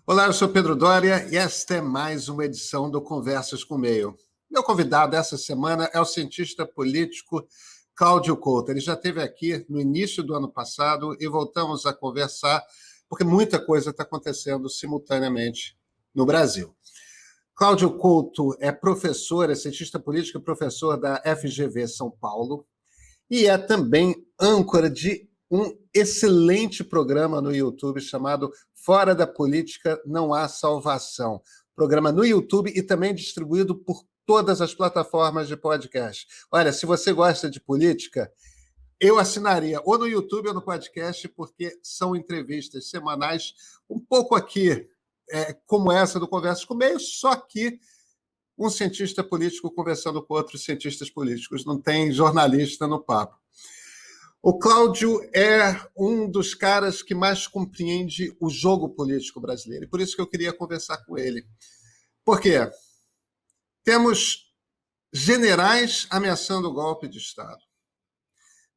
Olá, eu sou Pedro Doria e esta é mais uma edição do Conversas com o Meio. Meu convidado essa semana é o cientista político Cláudio Couto. Ele já esteve aqui no início do ano passado e voltamos a conversar porque muita coisa está acontecendo simultaneamente no Brasil. Cláudio Couto é professor, é cientista político e professor da FGV São Paulo e é também âncora de um excelente programa no YouTube chamado Fora da Política Não Há Salvação. Programa no YouTube e também distribuído por todas as plataformas de podcast. Olha, se você gosta de política, eu assinaria ou no YouTube ou no podcast, porque são entrevistas semanais, um pouco aqui, como essa do Conversas com o Meio, só que um cientista político conversando com outros cientistas políticos. Não tem jornalista no papo. O Cláudio é um dos caras que mais compreende o jogo político brasileiro. E por isso que eu queria conversar com ele. Por quê? Temos generais ameaçando o golpe de Estado.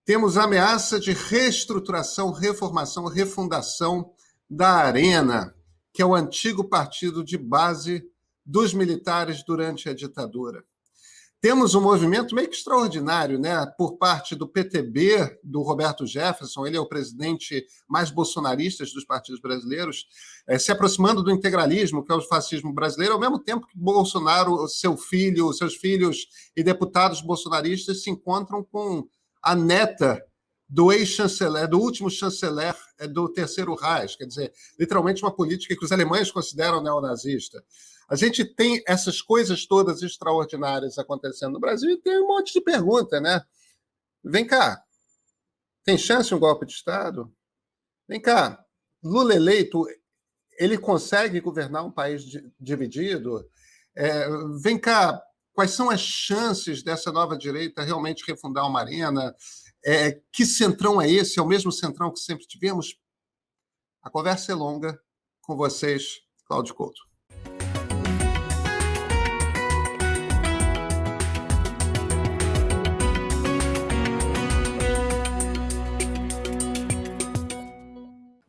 Temos ameaça de reestruturação, reformação, refundação da Arena, que é o antigo partido de base dos militares durante a ditadura. Temos um movimento meio que extraordinário, né, por parte do PTB, do Roberto Jefferson, ele é o presidente mais bolsonarista dos partidos brasileiros, se aproximando do integralismo, que é o fascismo brasileiro, ao mesmo tempo que Bolsonaro, seus filhos e deputados bolsonaristas se encontram com a neta do ex-chanceler, do último chanceler do Terceiro Reich, quer dizer, literalmente uma política que os alemães consideram neonazista. A gente tem essas coisas todas extraordinárias acontecendo no Brasil e tem um monte de pergunta, né? Vem cá, tem chance de um golpe de Estado? Vem cá, Lula eleito, ele consegue governar um país dividido? Vem cá, quais são as chances dessa nova direita realmente refundar uma arena? Que centrão é esse? É o mesmo centrão que sempre tivemos? A conversa é longa. Com vocês, Cláudio Couto.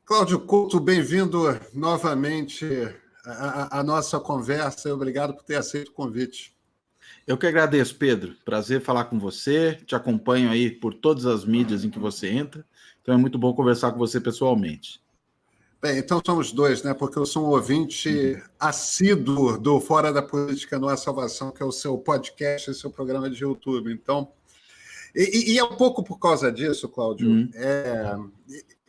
Cláudio Couto, bem-vindo novamente à nossa conversa e obrigado por ter aceito o convite. Eu que agradeço, Pedro. Prazer falar com você. Te acompanho aí por todas as mídias em que você entra. Então é muito bom conversar com você pessoalmente. Bem, então somos dois, né? Porque eu sou um ouvinte assíduo do Fora da Política Não Há Salvação, que é o seu podcast, o seu programa de YouTube. Então, e é um pouco por causa disso, Cláudio,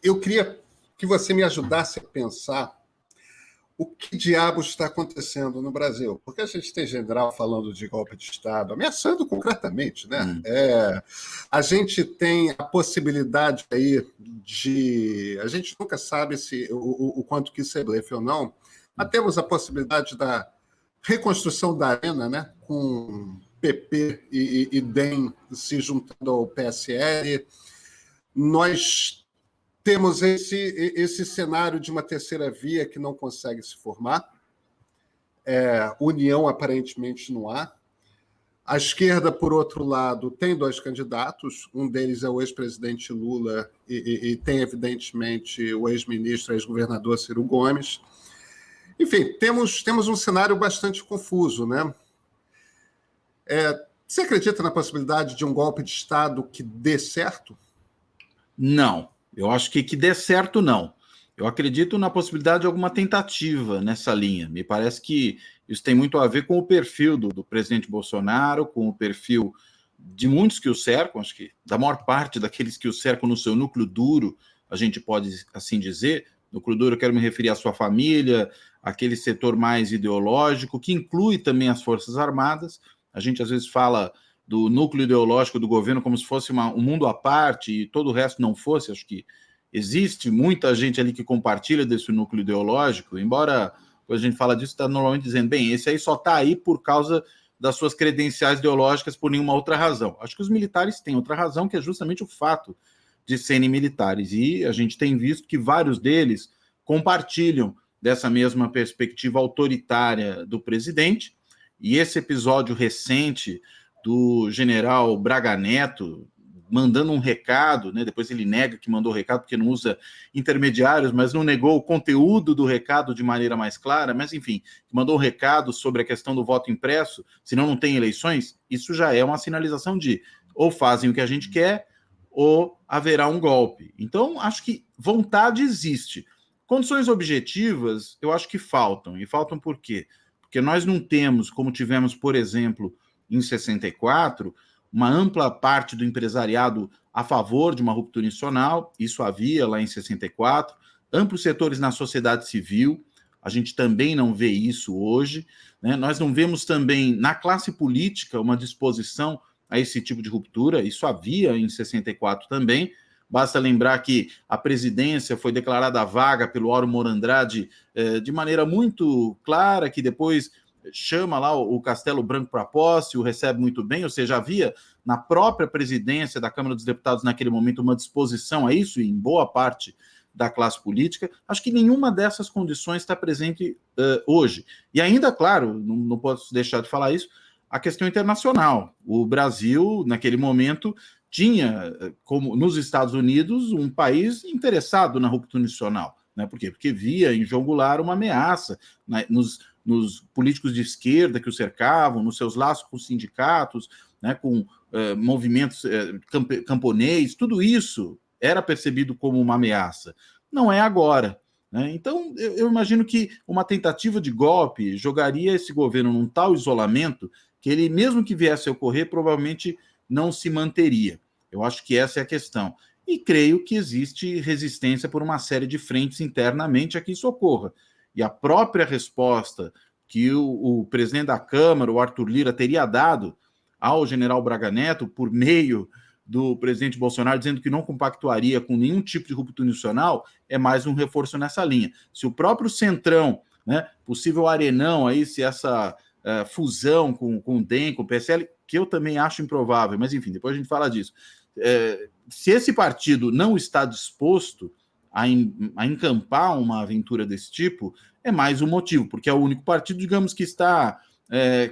eu queria que você me ajudasse a pensar o que diabos está acontecendo no Brasil. Porque a gente tem general falando de golpe de Estado, ameaçando concretamente, né? A gente tem a possibilidade aí de... A gente nunca sabe o quanto que isso é blefe ou não, mas temos a possibilidade da reconstrução da Arena, né? Com PP e DEM se juntando ao PSL. Nós temos esse cenário de uma terceira via que não consegue se formar. União, aparentemente, não há. A esquerda, por outro lado, tem dois candidatos. Um deles é o ex-presidente Lula e tem, evidentemente, o ex-ministro, ex-governador Ciro Gomes. Enfim, temos um cenário bastante confuso, né? Você acredita na possibilidade de um golpe de Estado que dê certo? Não. Eu acho que dê certo, não. Eu acredito na possibilidade de alguma tentativa nessa linha. Me parece que isso tem muito a ver com o perfil do presidente Bolsonaro, com o perfil de muitos que o cercam, acho que da maior parte daqueles que o cercam no seu núcleo duro, a gente pode assim dizer. Núcleo duro, eu quero me referir à sua família, aquele setor mais ideológico, que inclui também as Forças Armadas. A gente às vezes fala do núcleo ideológico do governo como se fosse um mundo à parte e todo o resto não fosse. Acho que existe muita gente ali que compartilha desse núcleo ideológico, embora quando a gente fala disso, está normalmente dizendo, bem, esse aí só está aí por causa das suas credenciais ideológicas por nenhuma outra razão. Acho que os militares têm outra razão, que é justamente o fato de serem militares, e a gente tem visto que vários deles compartilham dessa mesma perspectiva autoritária do presidente, e esse episódio recente do general Braga Neto, mandando um recado, né? Depois ele nega que mandou o recado porque não usa intermediários, mas não negou o conteúdo do recado de maneira mais clara, mas enfim, mandou um recado sobre a questão do voto impresso, senão não tem eleições, isso já é uma sinalização de ou fazem o que a gente quer ou haverá um golpe. Então, acho que vontade existe. Condições objetivas, eu acho que faltam. E faltam por quê? Porque nós não temos, como tivemos, por exemplo, em 64, uma ampla parte do empresariado a favor de uma ruptura institucional, isso havia lá em 64, amplos setores na sociedade civil, a gente também não vê isso hoje, né? Nós não vemos também na classe política uma disposição a esse tipo de ruptura, isso havia em 64 também. Basta lembrar que a presidência foi declarada vaga pelo Auro Moro Andrade de maneira muito clara, que depois chama lá o Castelo Branco para posse, o recebe muito bem, ou seja, havia na própria presidência da Câmara dos Deputados naquele momento uma disposição a isso, em boa parte da classe política. Acho que nenhuma dessas condições está presente hoje. E ainda, claro, não posso deixar de falar isso, a questão internacional. O Brasil, naquele momento, tinha, como nos Estados Unidos, um país interessado na ruptura institucional. Né? Por quê? Porque via em João Goulart uma ameaça, né, nos políticos de esquerda que o cercavam, nos seus laços com os sindicatos, né, com movimentos camponês, tudo isso era percebido como uma ameaça. Não é agora. Né? Então, eu imagino que uma tentativa de golpe jogaria esse governo num tal isolamento que ele, mesmo que viesse a ocorrer, provavelmente não se manteria. Eu acho que essa é a questão. E creio que existe resistência por uma série de frentes internamente a que isso ocorra. E a própria resposta que o presidente da Câmara, o Arthur Lira, teria dado ao general Braga Neto, por meio do presidente Bolsonaro, dizendo que não compactuaria com nenhum tipo de ruptura institucional, é mais um reforço nessa linha. Se o próprio Centrão, né, possível arenão, aí, se essa fusão com o DEM, com o PSL, que eu também acho improvável, mas enfim, depois a gente fala disso. Se esse partido não está disposto a encampar uma aventura desse tipo, é mais um motivo, porque é o único partido, digamos, que está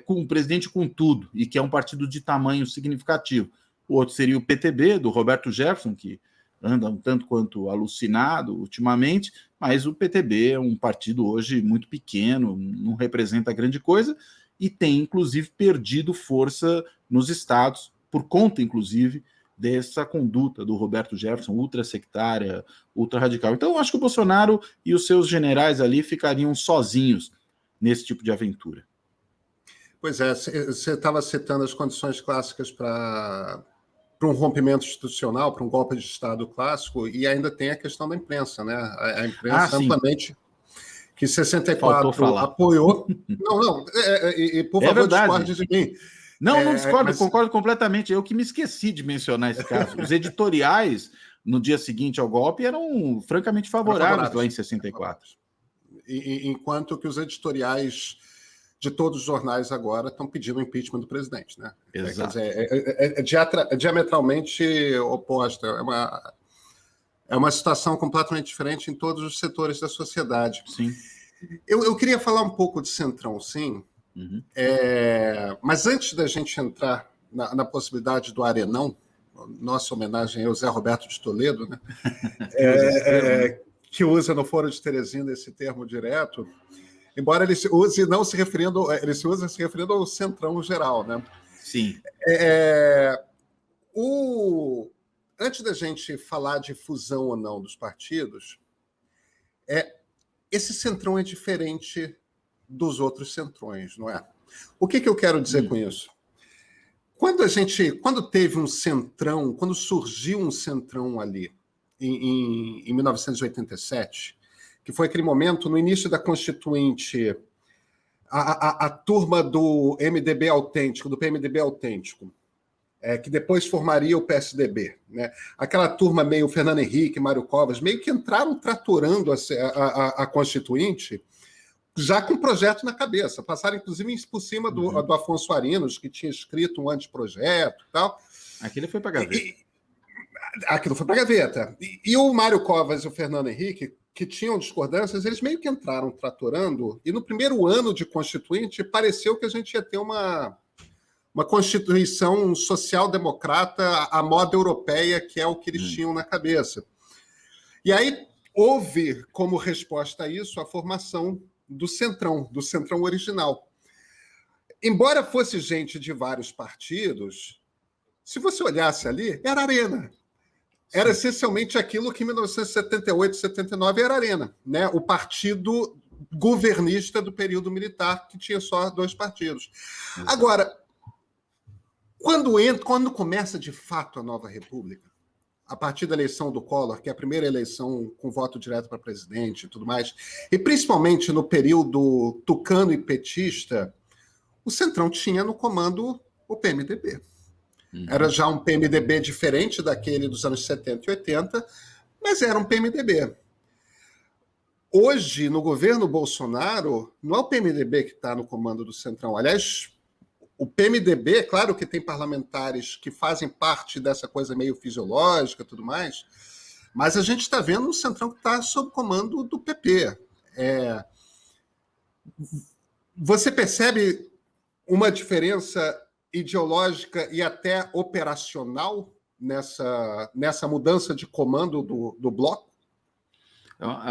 com o presidente com tudo, e que é um partido de tamanho significativo. O outro seria o PTB, do Roberto Jefferson, que anda um tanto quanto alucinado ultimamente, mas o PTB é um partido hoje muito pequeno, não representa grande coisa, e tem, inclusive, perdido força nos estados, por conta, inclusive, dessa conduta do Roberto Jefferson, ultra-sectária, ultra-radical. Então, eu acho que o Bolsonaro e os seus generais ali ficariam sozinhos nesse tipo de aventura. Pois é, você estava citando as condições clássicas para um rompimento institucional, para um golpe de Estado clássico, e ainda tem a questão da imprensa, né? A imprensa amplamente... que 64 apoiou... Não, e por favor, discorde de mim. Não discordo, concordo completamente. Eu que me esqueci de mencionar esse caso. Os editoriais, no dia seguinte ao golpe, eram francamente favoráveis lá em 64. Enquanto que os editoriais de todos os jornais agora estão pedindo o impeachment do presidente, né? Exato. É diametralmente oposta. É uma situação completamente diferente em todos os setores da sociedade. Sim. Eu queria falar um pouco de Centrão, sim. Uhum. Mas antes da gente entrar na possibilidade do Arenão, nossa homenagem ao Zé Roberto de Toledo, né? Que usa no Foro de Teresina esse termo direto, embora ele se use se referindo ao Centrão geral, né? Sim. Antes da gente falar de fusão ou não dos partidos, esse Centrão é diferente dos outros centrões, não é? O que eu quero dizer com isso? Quando teve um centrão, quando surgiu um centrão ali, em 1987, que foi aquele momento, no início da Constituinte, a turma do MDB autêntico, do PMDB autêntico, que depois formaria o PSDB, né? Aquela turma meio Fernando Henrique, Mário Covas, meio que entraram tratorando a Constituinte, já com projeto na cabeça. Passaram, inclusive, por cima do Afonso Arinos, que tinha escrito um anteprojeto e tal. Aquilo foi para a gaveta. Aquilo foi para a gaveta. E o Mário Covas e o Fernando Henrique, que tinham discordâncias, eles meio que entraram tratorando, e no primeiro ano de Constituinte, pareceu que a gente ia ter uma uma constituição social-democrata à moda europeia, que é o que eles tinham na cabeça. E aí houve, como resposta a isso, a formação do Centrão original. Embora fosse gente de vários partidos, se você olhasse ali, era Arena. Era essencialmente aquilo que em 1978, 79 era Arena, né? O partido governista do período militar, que tinha só 2 partidos. Agora, quando começa de fato a nova república, a partir da eleição do Collor, que é a primeira eleição com voto direto para presidente e tudo mais, e principalmente no período tucano e petista, o Centrão tinha no comando o PMDB. Era já um PMDB diferente daquele dos anos 70 e 80, mas era um PMDB. Hoje, no governo Bolsonaro, não é o PMDB que está no comando do Centrão. Aliás, o PMDB, claro que tem parlamentares que fazem parte dessa coisa meio fisiológica e tudo mais, mas a gente está vendo um Centrão que está sob comando do PP. Você percebe uma diferença ideológica e até operacional nessa mudança de comando do bloco?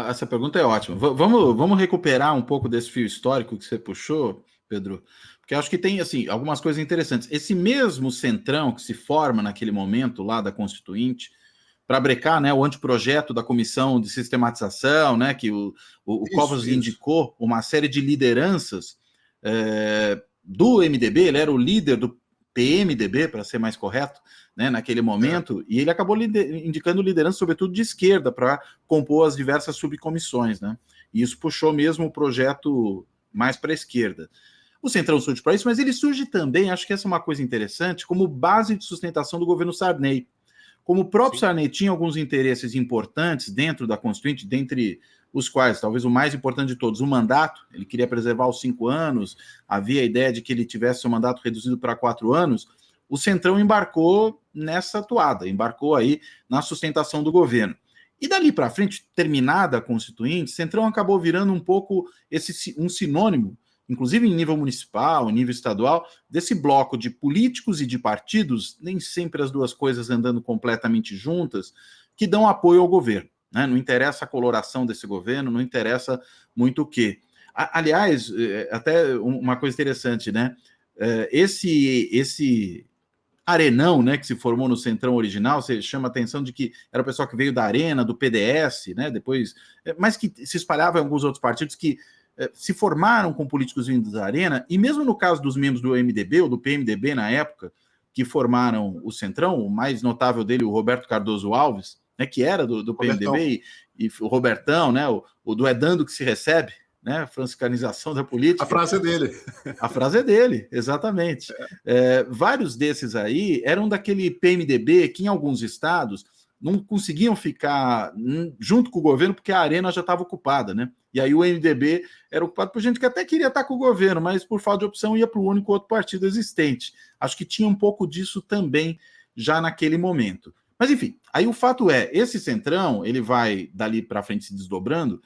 Essa pergunta é ótima. Vamos recuperar um pouco desse fio histórico que você puxou, Pedro, porque acho que tem assim algumas coisas interessantes. Esse mesmo Centrão que se forma naquele momento lá da Constituinte para brecar, né, o anteprojeto da Comissão de Sistematização, né, que o Covas indicou uma série de lideranças do MDB, ele era o líder do PMDB, para ser mais correto, né, naquele momento, e ele acabou indicando liderança, sobretudo de esquerda, para compor as diversas subcomissões, né? E isso puxou mesmo o projeto mais para a esquerda. O Centrão surge para isso, mas ele surge também, acho que essa é uma coisa interessante, como base de sustentação do governo Sarney. Como o próprio Sarney tinha alguns interesses importantes dentro da Constituinte, dentre os quais, talvez o mais importante de todos, o mandato, ele queria preservar os 5 anos, havia a ideia de que ele tivesse seu mandato reduzido para 4 anos, o Centrão embarcou nessa toada, embarcou aí na sustentação do governo. E dali para frente, terminada a Constituinte, Centrão acabou virando um pouco um sinônimo, inclusive em nível municipal, em nível estadual, desse bloco de políticos e de partidos, nem sempre as duas coisas andando completamente juntas, que dão apoio ao governo. Né? Não interessa a coloração desse governo, não interessa muito o quê. Aliás, até uma coisa interessante, né? Esse arenão, né, que se formou no Centrão original, você chama a atenção de que era o pessoal que veio da Arena, do PDS, né, depois, mas que se espalhava em alguns outros partidos que se formaram com políticos vindos da Arena, e mesmo no caso dos membros do MDB, ou do PMDB na época, que formaram o Centrão, o mais notável dele, o Roberto Cardoso Alves, né, que era do PMDB, e o Robertão, né, o do é dando que se recebe, né, a franciscanização da política. A frase é dele. A frase é dele, exatamente. Vários desses aí eram daquele PMDB que em alguns estados não conseguiam ficar junto com o governo porque a arena já estava ocupada, né? E aí o MDB era ocupado por gente que até queria estar com o governo, mas por falta de opção ia para o único outro partido existente. Acho que tinha um pouco disso também já naquele momento. Mas enfim, aí o fato é, esse Centrão, ele vai dali para frente se desdobrando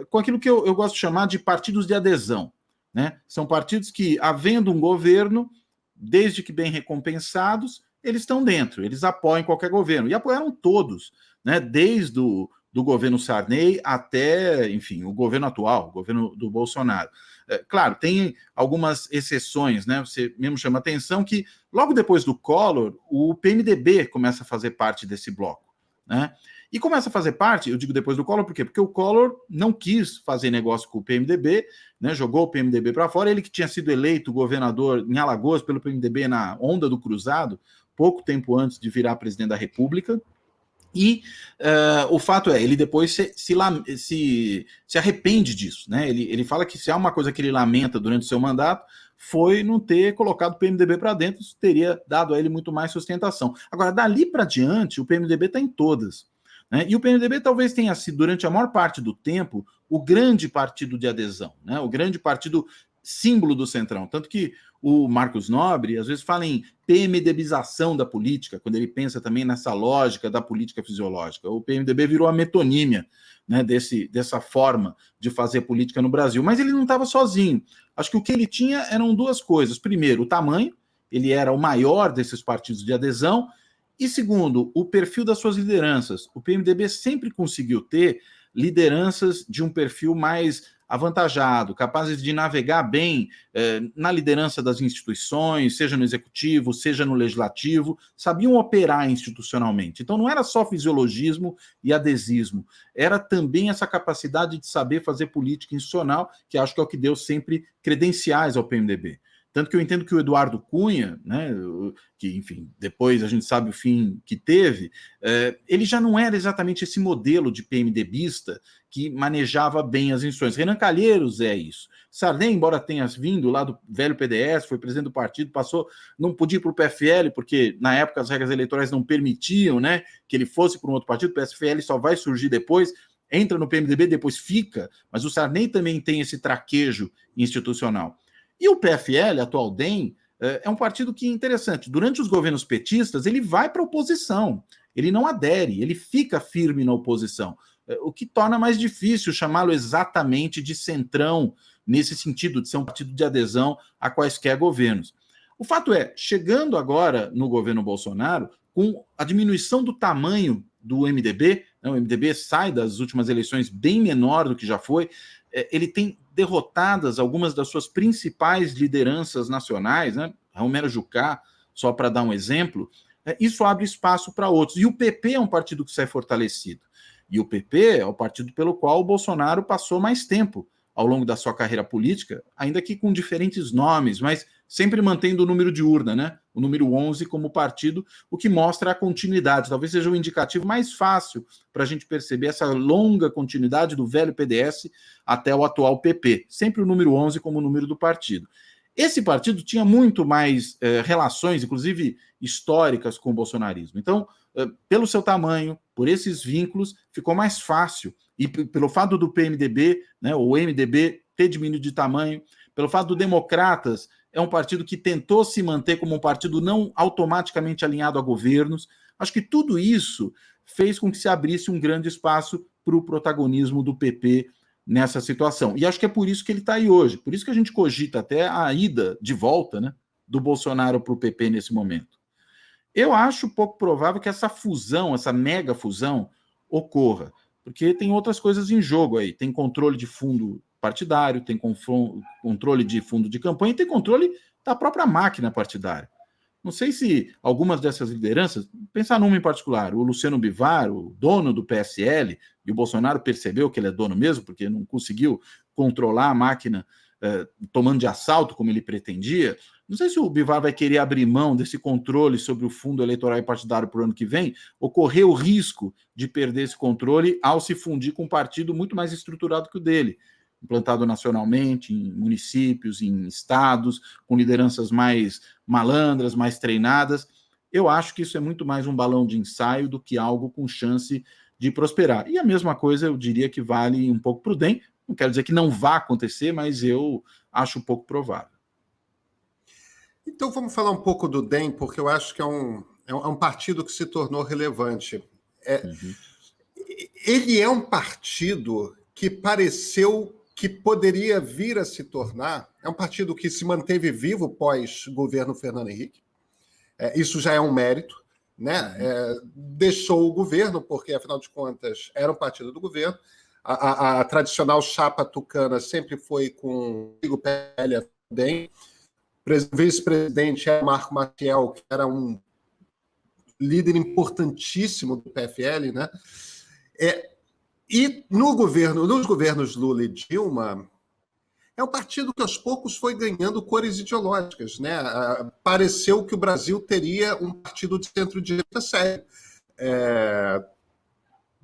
com aquilo que eu gosto de chamar de partidos de adesão, né? São partidos que, havendo um governo, desde que bem recompensados, eles estão dentro, eles apoiam qualquer governo, e apoiaram todos, né? Desde do governo Sarney até, enfim, o governo atual, o governo do Bolsonaro. Claro, tem algumas exceções, né? Você mesmo chama atenção que, logo depois do Collor, o PMDB começa a fazer parte desse bloco, né? E começa a fazer parte, eu digo depois do Collor, por quê? Porque o Collor não quis fazer negócio com o PMDB, né, jogou o PMDB para fora, ele que tinha sido eleito governador em Alagoas pelo PMDB na onda do Cruzado, pouco tempo antes de virar presidente da República, e o fato é, ele depois se arrepende disso, né? Ele fala que se há uma coisa que ele lamenta durante o seu mandato, foi não ter colocado o PMDB para dentro, isso teria dado a ele muito mais sustentação. Agora, dali para diante, o PMDB está em todas. Né? E o PMDB talvez tenha sido, durante a maior parte do tempo, o grande partido de adesão, né? O grande partido símbolo do Centrão. Tanto que o Marcos Nobre, às vezes, fala em PMDBização da política, quando ele pensa também nessa lógica da política fisiológica. O PMDB virou a metonímia, né, dessa forma de fazer política no Brasil. Mas ele não estava sozinho. Acho que o que ele tinha eram duas coisas. Primeiro, o tamanho. ele era o maior desses partidos de adesão, e segundo, o perfil das suas lideranças. O PMDB sempre conseguiu ter lideranças de um perfil mais avantajado, capazes de navegar bem na liderança das instituições, seja no executivo, seja no legislativo, sabiam operar institucionalmente. Então não era só fisiologismo e adesismo, era também essa capacidade de saber fazer política institucional, que acho que é o que deu sempre credenciais ao PMDB. Tanto que eu entendo que o Eduardo Cunha, né, que, enfim, depois a gente sabe o fim que teve, ele já não era exatamente esse modelo de PMDBista que manejava bem as instituições. Renan Calheiros é isso. Sarney, embora tenha vindo lá do velho PDS, foi presidente do partido, passou, não podia ir para o PFL, porque na época as regras eleitorais não permitiam, né, que ele fosse para um outro partido, o PFL só vai surgir depois, entra no PMDB, depois fica, mas o Sarney também tem esse traquejo institucional. E o PFL, atual DEM, é um partido que é interessante. Durante os governos petistas, ele vai para a oposição, ele não adere, ele fica firme na oposição, o que torna mais difícil chamá-lo exatamente de centrão, nesse sentido de ser um partido de adesão a quaisquer governos. O fato é, chegando agora no governo Bolsonaro, com a diminuição do tamanho do MDB, né, o MDB sai das últimas eleições bem menor do que já foi, ele tem derrotadas algumas das suas principais lideranças nacionais, né? Romero Jucá, só para dar um exemplo, isso abre espaço para outros. E o PP é um partido que sai fortalecido. E o PP é o partido pelo qual o Bolsonaro passou mais tempo ao longo da sua carreira política, ainda que com diferentes nomes, mas sempre mantendo o número de urna, né? O número 11 como partido, o que mostra a continuidade. Talvez seja o indicativo mais fácil para a gente perceber essa longa continuidade do velho PDS até o atual PP. Sempre o número 11 como o número do partido. Esse partido tinha muito mais relações, inclusive históricas, com o bolsonarismo. Então, pelo seu tamanho, por esses vínculos, ficou mais fácil. E pelo fato do PMDB, né, o MDB, ter diminuído de tamanho, pelo fato do Democratas, é um partido que tentou se manter como um partido não automaticamente alinhado a governos. Acho que tudo isso fez com que se abrisse um grande espaço para o protagonismo do PP nessa situação. E acho que é por isso que ele está aí hoje. Por isso que a gente cogita até a ida de volta, né, do Bolsonaro para o PP nesse momento. Eu acho pouco provável que essa fusão, essa mega fusão, ocorra, porque tem outras coisas em jogo aí. Tem controle de fundo partidário, tem controle de fundo de campanha e tem controle da própria máquina partidária. Não sei se algumas dessas lideranças, pensar numa em particular, o Luciano Bivar, o dono do PSL, e o Bolsonaro percebeu que ele é dono mesmo, porque não conseguiu controlar a máquina tomando de assalto como ele pretendia. Não sei se o Bivar vai querer abrir mão desse controle sobre o fundo eleitoral e partidário para o ano que vem, ou correr o risco de perder esse controle ao se fundir com um partido muito mais estruturado que o dele, implantado nacionalmente, em municípios, em estados, com lideranças mais malandras, mais treinadas. Eu acho que isso é muito mais um balão de ensaio do que algo com chance de prosperar. E a mesma coisa eu diria que vale um pouco para o DEM. Não quero dizer que não vá acontecer, mas eu acho pouco provável. Então vamos falar um pouco do DEM, porque eu acho que é um partido que se tornou relevante. Ele é um partido que pareceu que poderia vir a se tornar, é um partido que se manteve vivo pós-governo Fernando Henrique, isso já é um mérito, né? Deixou o governo, porque, afinal de contas, era um partido do governo, a tradicional chapa tucana sempre foi com o PL DEM, vice-presidente era Marco Maciel, que era um líder importantíssimo do PFL, né? E nos governos Lula e Dilma, é um partido que aos poucos foi ganhando cores ideológicas, né? Pareceu que o Brasil teria um partido de centro-direita sério,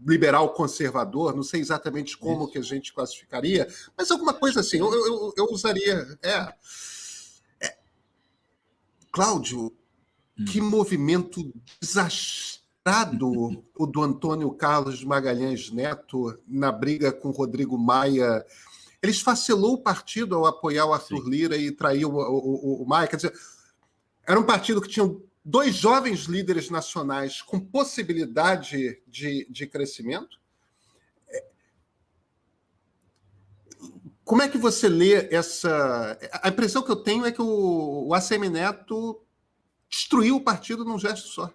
liberal conservador, não sei exatamente como que a gente classificaria, mas alguma coisa assim, eu usaria. Cláudio, que movimento desastrado o do Antônio Carlos Magalhães Neto na briga com Rodrigo Maia. Ele esfacelou o partido ao apoiar o Arthur Lira e trair o Maia. Quer dizer, era um partido que tinha 2 jovens líderes nacionais com possibilidade de crescimento. Como é que você lê essa... A impressão que eu tenho é que o ACM Neto destruiu o partido num gesto só.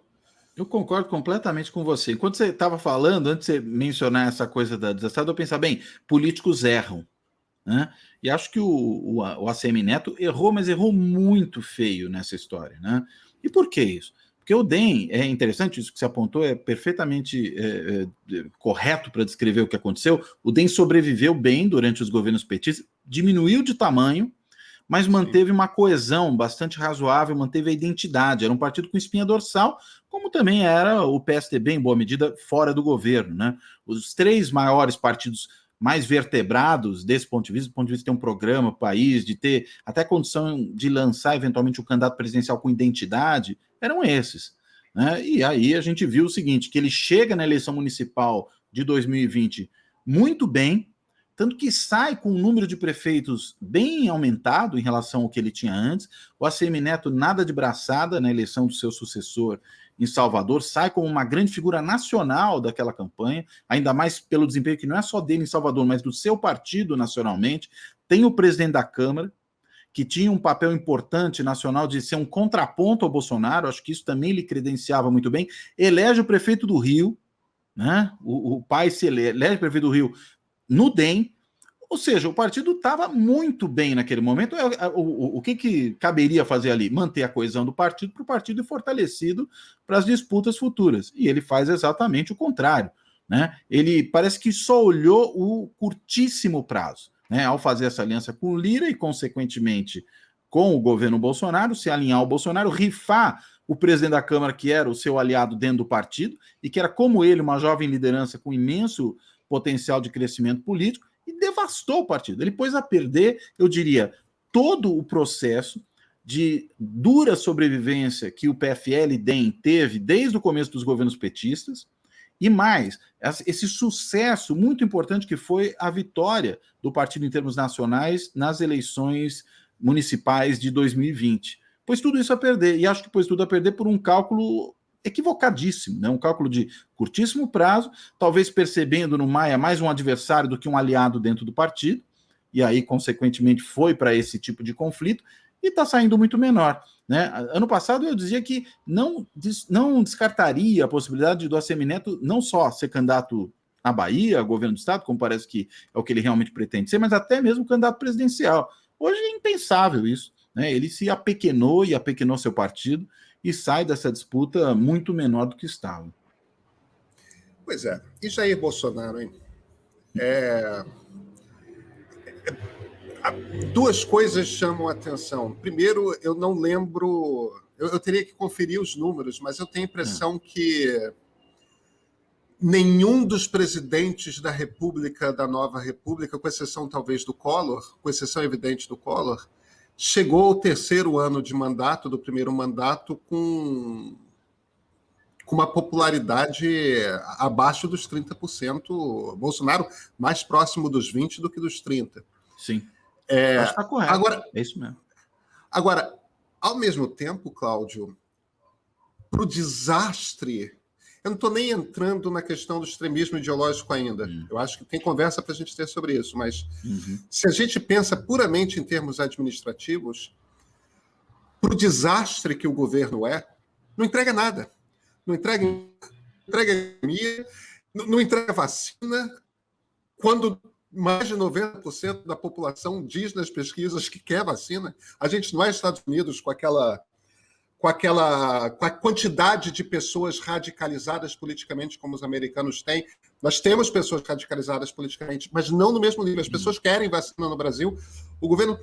Eu concordo completamente com você. Enquanto você estava falando, antes de você mencionar essa coisa da desastrada, eu pensava, bem, políticos erram, né? E acho que o ACM Neto errou, mas errou muito feio nessa história, né? E por que isso? Porque o DEM, é interessante, isso que você apontou é perfeitamente correto para descrever o que aconteceu. O DEM sobreviveu bem durante os governos petistas, diminuiu de tamanho, mas manteve uma coesão bastante razoável, manteve a identidade. Era um partido com espinha dorsal, como também era o PSDB, em boa medida, fora do governo, né? Os três maiores partidos mais vertebrados desse ponto de vista, do ponto de vista de ter um programa para o país, de ter até condição de lançar eventualmente um candidato presidencial com identidade, eram esses, né? E aí a gente viu o seguinte, que ele chega na eleição municipal de 2020 muito bem, tanto que sai com um número de prefeitos bem aumentado em relação ao que ele tinha antes. O ACM Neto nada de braçada na eleição do seu sucessor em Salvador, sai como uma grande figura nacional daquela campanha, ainda mais pelo desempenho que não é só dele em Salvador, mas do seu partido nacionalmente. Tem o presidente da Câmara, que tinha um papel importante nacional de ser um contraponto ao Bolsonaro, acho que isso também lhe credenciava muito bem. Elege o prefeito do Rio, né? O pai se elege o prefeito do Rio no DEM, ou seja, o partido estava muito bem naquele momento. O que caberia fazer ali? Manter a coesão do partido para o partido ir fortalecido para as disputas futuras. E ele faz exatamente o contrário, né? Ele parece que só olhou o curtíssimo prazo, né? Ao fazer essa aliança com o Lira e, consequentemente, com o governo Bolsonaro, se alinhar ao Bolsonaro, rifar o presidente da Câmara, que era o seu aliado dentro do partido, e que era, como ele, uma jovem liderança com imenso potencial de crescimento político, e devastou o partido. Ele pôs a perder, eu diria, todo o processo de dura sobrevivência que o PFL DEM teve desde o começo dos governos petistas, e mais, esse sucesso muito importante que foi a vitória do partido em termos nacionais nas eleições municipais de 2020. Pôs tudo isso a perder, e acho que pôs tudo a perder por um cálculo equivocadíssimo, né? Um cálculo de curtíssimo prazo, talvez percebendo no Maia mais um adversário do que um aliado dentro do partido, e aí, consequentemente, foi para esse tipo de conflito, e está saindo muito menor, né? Ano passado eu dizia que não descartaria a possibilidade do ACM Neto não só ser candidato na Bahia, governo do estado, como parece que é o que ele realmente pretende ser, mas até mesmo candidato presidencial. Hoje é impensável isso, né? Ele se apequenou e apequenou seu partido, e sai dessa disputa muito menor do que estava. Pois é. E Jair Bolsonaro, hein? Duas coisas chamam a atenção. Primeiro, eu não lembro... Eu teria que conferir os números, mas eu tenho a impressão que nenhum dos presidentes da República, da nova República, com exceção talvez do Collor, com exceção evidente do Collor, chegou ao terceiro ano de mandato, do primeiro mandato, com uma popularidade abaixo dos 30%. Bolsonaro mais próximo dos 20% do que dos 30%. Sim, acho que está correto. Agora, é isso mesmo. Agora, ao mesmo tempo, Cláudio, para o desastre... Eu não estou nem entrando na questão do extremismo ideológico ainda. Eu acho que tem conversa para a gente ter sobre isso, mas se a gente pensa puramente em termos administrativos, para o desastre que o governo não entrega nada. Não entrega economia, não entrega vacina, quando mais de 90% da população diz nas pesquisas que quer vacina. A gente não é Estados Unidos com a quantidade de pessoas radicalizadas politicamente como os americanos têm. Nós temos pessoas radicalizadas politicamente, mas não no mesmo nível. As pessoas querem vacina no Brasil. O governo,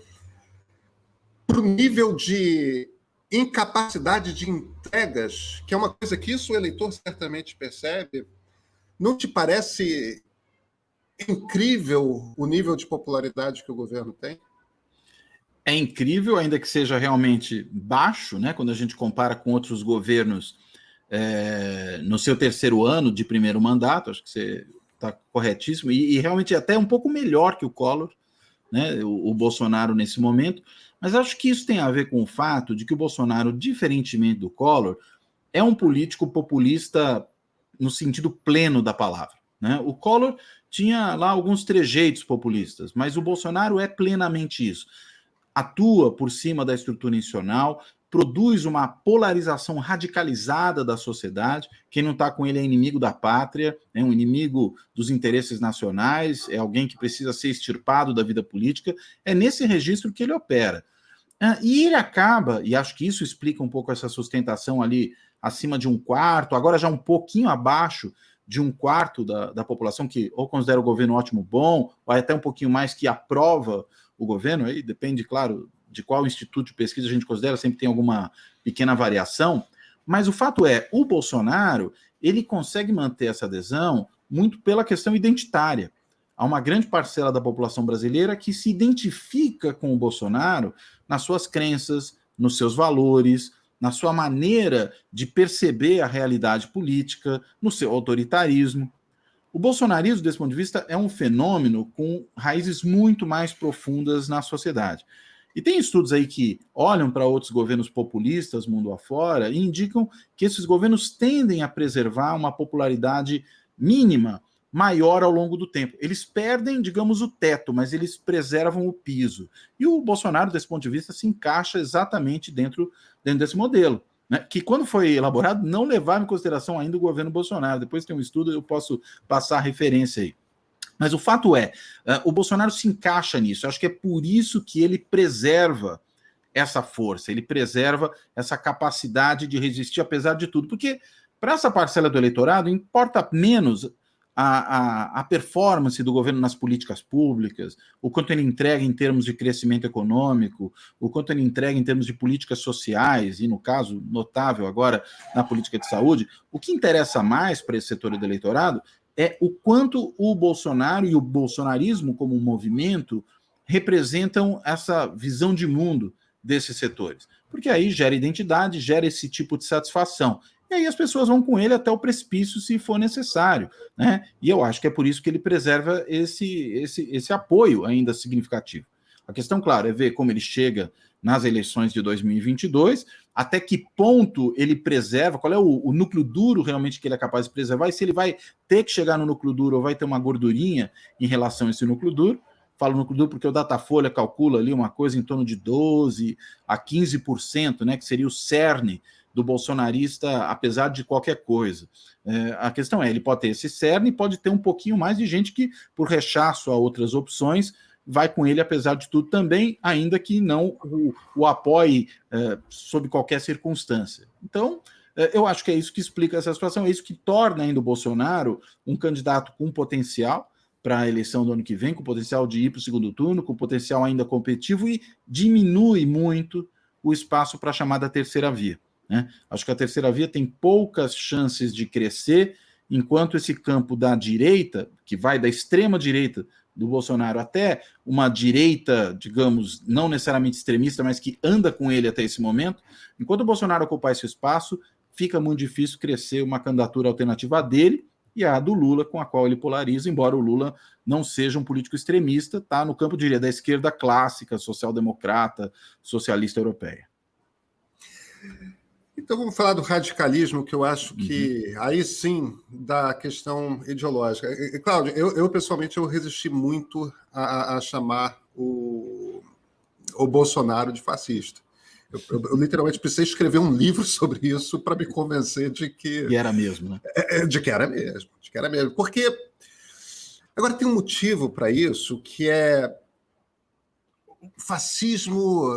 para o nível de incapacidade de entregas, que é uma coisa que isso o eleitor certamente percebe, não te parece incrível o nível de popularidade que o governo tem? É incrível, ainda que seja realmente baixo, né? Quando a gente compara com outros governos no seu terceiro ano de primeiro mandato, acho que você está corretíssimo, e realmente até um pouco melhor que o Collor, né? O Bolsonaro nesse momento, mas acho que isso tem a ver com o fato de que o Bolsonaro, diferentemente do Collor, é um político populista no sentido pleno da palavra, né? O Collor tinha lá alguns trejeitos populistas, mas o Bolsonaro é plenamente isso. Atua por cima da estrutura institucional, produz uma polarização radicalizada da sociedade. Quem não está com ele é inimigo da pátria, é um inimigo dos interesses nacionais, é alguém que precisa ser extirpado da vida política. É nesse registro que ele opera. E ele acaba, e acho que isso explica um pouco essa sustentação ali acima de 1/4, agora já um pouquinho abaixo de 1/4 da população que ou considera o governo ótimo, bom, ou até um pouquinho mais que aprova o governo, aí depende, claro, de qual instituto de pesquisa a gente considera, sempre tem alguma pequena variação, mas o fato é, o Bolsonaro, ele consegue manter essa adesão muito pela questão identitária. Há uma grande parcela da população brasileira que se identifica com o Bolsonaro nas suas crenças, nos seus valores, na sua maneira de perceber a realidade política, no seu autoritarismo. O bolsonarismo, desse ponto de vista, é um fenômeno com raízes muito mais profundas na sociedade. E tem estudos aí que olham para outros governos populistas mundo afora e indicam que esses governos tendem a preservar uma popularidade mínima maior ao longo do tempo. Eles perdem, digamos, o teto, mas eles preservam o piso. E o Bolsonaro, desse ponto de vista, se encaixa exatamente dentro desse modelo, né? Que quando foi elaborado não levava em consideração ainda o governo Bolsonaro. Depois tem um estudo, eu posso passar a referência aí. Mas o fato é, o Bolsonaro se encaixa nisso. Eu acho que é por isso que ele preserva essa força, ele preserva essa capacidade de resistir apesar de tudo. Porque para essa parcela do eleitorado importa menos a performance do governo nas políticas públicas, o quanto ele entrega em termos de crescimento econômico, o quanto ele entrega em termos de políticas sociais, e no caso notável agora na política de saúde. O que interessa mais para esse setor do eleitorado é o quanto o Bolsonaro e o bolsonarismo como movimento representam essa visão de mundo desses setores. Porque aí gera identidade, gera esse tipo de satisfação. E aí as pessoas vão com ele até o precipício se for necessário, né? E eu acho que é por isso que ele preserva esse apoio ainda significativo. A questão, claro, é ver como ele chega nas eleições de 2022, até que ponto ele preserva, qual é o núcleo duro realmente que ele é capaz de preservar, e se ele vai ter que chegar no núcleo duro ou vai ter uma gordurinha em relação a esse núcleo duro. Falo núcleo duro porque o Datafolha calcula ali uma coisa em torno de 12% a 15%, né, que seria o cerne do bolsonarista, apesar de qualquer coisa. A questão é, ele pode ter esse cerne e pode ter um pouquinho mais de gente que, por rechaço a outras opções, vai com ele, apesar de tudo também, ainda que não o apoie sob qualquer circunstância. Então, eu acho que é isso que explica essa situação, é isso que torna ainda o Bolsonaro um candidato com potencial para a eleição do ano que vem, com potencial de ir para o segundo turno, com potencial ainda competitivo, e diminui muito o espaço para a chamada terceira via, né? Acho que a terceira via tem poucas chances de crescer, enquanto esse campo da direita, que vai da extrema direita do Bolsonaro até uma direita, digamos, não necessariamente extremista, mas que anda com ele até esse momento, enquanto o Bolsonaro ocupar esse espaço, fica muito difícil crescer uma candidatura alternativa dele e a do Lula, com a qual ele polariza, embora o Lula não seja um político extremista, está no campo, diria, da esquerda clássica, social-democrata, socialista europeia. Então vamos falar do radicalismo, que eu acho que aí sim da questão ideológica. Cláudio, eu pessoalmente eu resisti muito a chamar o Bolsonaro de fascista. Eu literalmente precisei escrever um livro sobre isso para me convencer de que... E era mesmo, né? De que era mesmo. Porque agora tem um motivo para isso, que é o fascismo...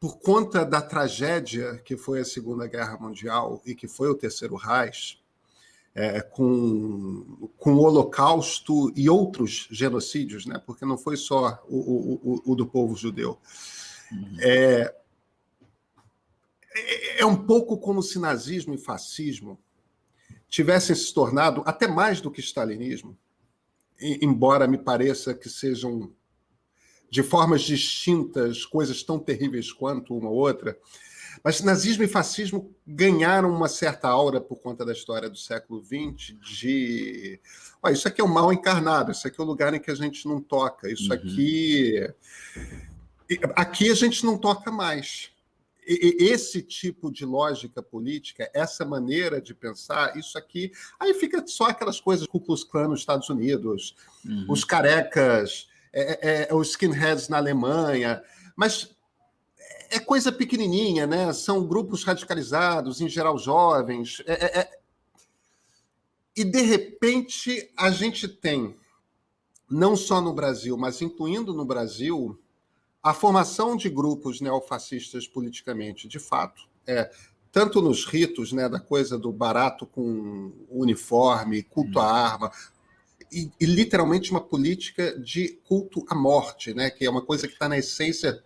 Por conta da tragédia que foi a Segunda Guerra Mundial e que foi o Terceiro Reich, com o Holocausto e outros genocídios, né? Porque não foi só o do povo judeu. É um pouco como se nazismo e fascismo tivessem se tornado, até mais do que stalinismo, embora me pareça que sejam de formas distintas, coisas tão terríveis quanto uma ou outra, mas nazismo e fascismo ganharam uma certa aura por conta da história do século XX de... isso aqui é o mal encarnado, isso aqui é o lugar em que a gente não toca, isso aqui a gente não toca mais. Esse tipo de lógica política, essa maneira de pensar, isso aqui... Aí fica só aquelas coisas, Ku Klux Klan nos Estados Unidos, os carecas... os skinheads na Alemanha, mas é coisa pequenininha, né? São grupos radicalizados, em geral jovens. E, de repente, a gente tem, não só no Brasil, mas incluindo no Brasil, a formação de grupos neofascistas politicamente, de fato, tanto nos ritos, né, da coisa do barato com uniforme, culto à arma, e literalmente uma política de culto à morte, né, que é uma coisa que está na essência